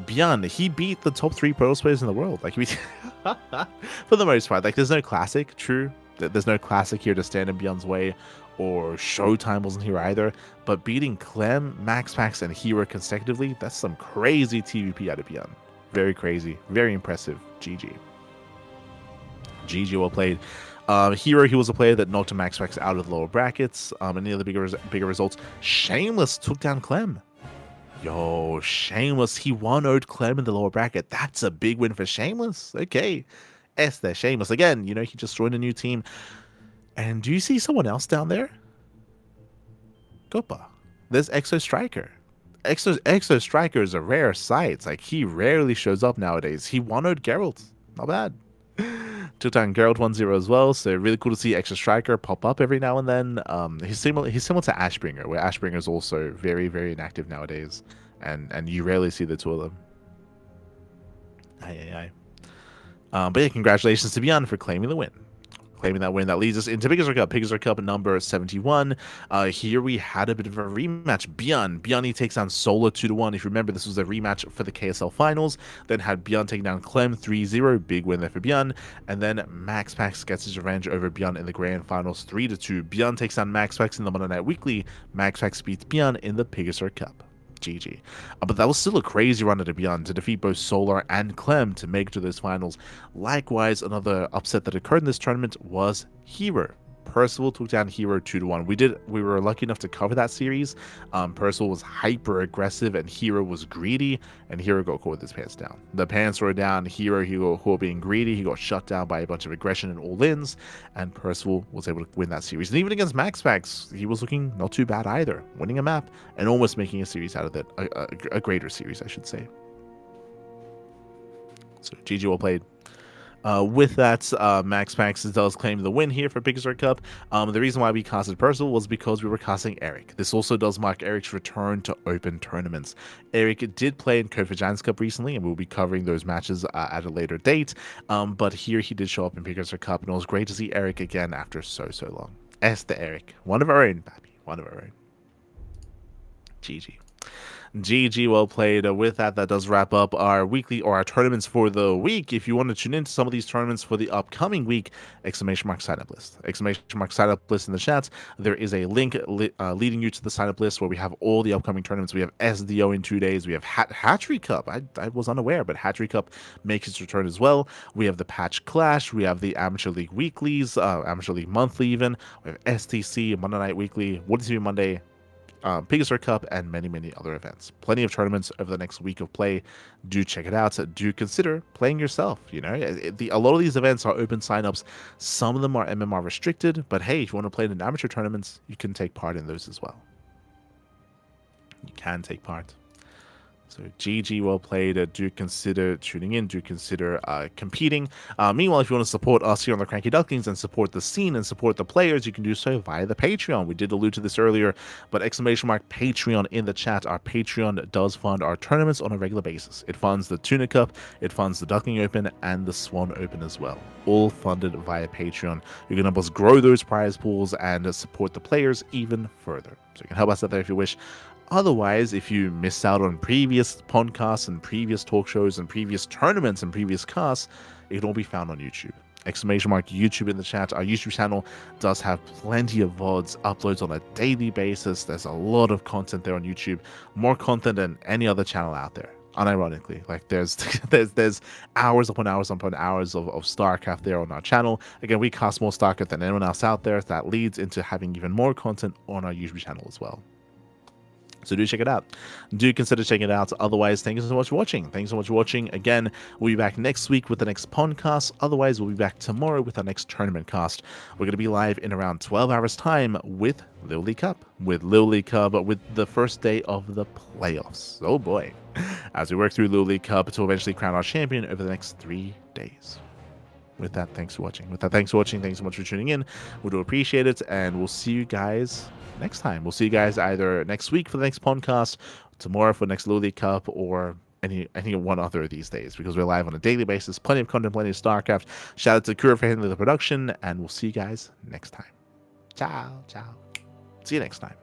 Björn, he beat the top 3 pro players in the world. Like, for the most part. Like, there's no Classic, true. There's no Classic here to stand in Björn's way, or Showtime wasn't here either, but beating Clem, MaxPax, and Hero consecutively, that's some crazy TVP out of Björn. Very crazy. Very impressive. GG. GG, well played. Hero, he was a player that knocked Max Pax out of the lower brackets. Any other bigger results? Shameless took down Clem. Yo, Shameless, he 1-0'd Clem in the lower bracket. That's a big win for Shameless. Okay. S there, Shameless. Again, you know, he just joined a new team. And do you see someone else down there? Gopa. There's Exo Striker. Exo Striker is a rare sight. Like, he rarely shows up nowadays. He 1-0'd Geralt. Not bad. Took down Geralt 1-0 as well, so really cool to see Extra Striker pop up every now and then. He's similar to Ashbringer, where Ashbringer is also very, very inactive nowadays, and you rarely see the two of them. But yeah, congratulations to Beyond for claiming the win. Claiming that win, that leads us into Biggest Cup. Biggest Cup number 71. Here we had a bit of a rematch. Beyond, he takes down Solar 2-1. If you remember, this was a rematch for the KSL finals. Then had Beyond taking down Clem 3-0. Big win there for Beyond. And then Max Pax gets his revenge over Beyond in the grand finals 3-2. Beyond takes down Max Pax in the Monday Night Weekly. Max Pax beats Beyond in the Biggest Cup. GG. But that was still a crazy run at Beyond to defeat both Solar and Clem to make it to those finals. Likewise, another upset that occurred in this tournament was Hero. Percival took down Hero 2-1. We were lucky enough to cover that series. Percival was hyper aggressive and Hero was greedy, and Hero got caught with his pants down. The pants were down. Hero being greedy, he got shut down by a bunch of aggression and all-ins, and Percival was able to win that series. And even against Max Pax, he was looking not too bad either, winning a map and almost making a series out of it, a greater series, I should say. So GG, well played. With that, Max Pax does claim the win here for Biggest Cup. The reason why we casted Percival was because we were casting Eric. This also does mark Eric's return to open tournaments. Eric did play in Kofajan's Cup recently, and we'll be covering those matches at a later date. But here he did show up in Biggest Cup, and it was great to see Eric again after so long. The Eric, one of our own, Pappy, one of our own. GG. GG, well played. With that does wrap up our weekly or our tournaments for the week. If you want to tune into some of these tournaments for the upcoming week, sign up list. Sign up list in the chat. There is a link leading you to the sign up list where we have all the upcoming tournaments. We have SDO in 2 days. We have Hatchery Cup. I was unaware, but Hatchery Cup makes its return as well. We have the Patch Clash. We have the Amateur League Weeklies, Amateur League Monthly even. We have STC, Monday Night Weekly, What is It Monday, Biggest Cup, and many other events. Plenty of tournaments over the next week of play. Do check it out. Do consider playing yourself. You know, a lot of these events are open signups. Some of them are MMR restricted, but hey, if you want to play in amateur tournaments, you can take part in those as well. You can take part. So GG, well played. Do consider tuning in. Do consider competing. Meanwhile, if you want to support us here on the CranKy Ducklings and support the scene and support the players, you can do so via the Patreon. We did allude to this earlier, but !Patreon in the chat. Our Patreon does fund our tournaments on a regular basis. It funds the Tuna Cup, it funds the Duckling Open, and the Swan Open as well. All funded via Patreon. You can help us grow those prize pools and support the players even further. So you can help us out there if you wish. Otherwise, if you missed out on previous podcasts and previous talk shows and previous tournaments and previous casts, it can all be found on YouTube. !YouTube in the chat. Our YouTube channel does have plenty of VODs, uploads on a daily basis. There's a lot of content there on YouTube, more content than any other channel out there. Unironically, like there's hours upon hours of StarCraft there on our channel. Again, we cast more StarCraft than anyone else out there. That leads into having even more content on our YouTube channel as well. So do check it out. Do consider checking it out. Otherwise, thank you so much for watching. Thanks so much for watching. Again, we'll be back next week with the next PondCast. Otherwise, we'll be back tomorrow with our next tournament cast. We're going to be live in around 12 hours time with Little League Cup. With the first day of the playoffs. Oh boy. As we work through Little League Cup to eventually crown our champion over the next 3 days. With that, thanks for watching. Thanks so much for tuning in. We do appreciate it, and we'll see you guys next time. We'll see you guys either next week for the next podcast, tomorrow for the next Little League Cup, or any one other of these days, because we're live on a daily basis. Plenty of content, plenty of StarCraft. Shout out to Kura for handling the production, and we'll see you guys next time. Ciao. See you next time.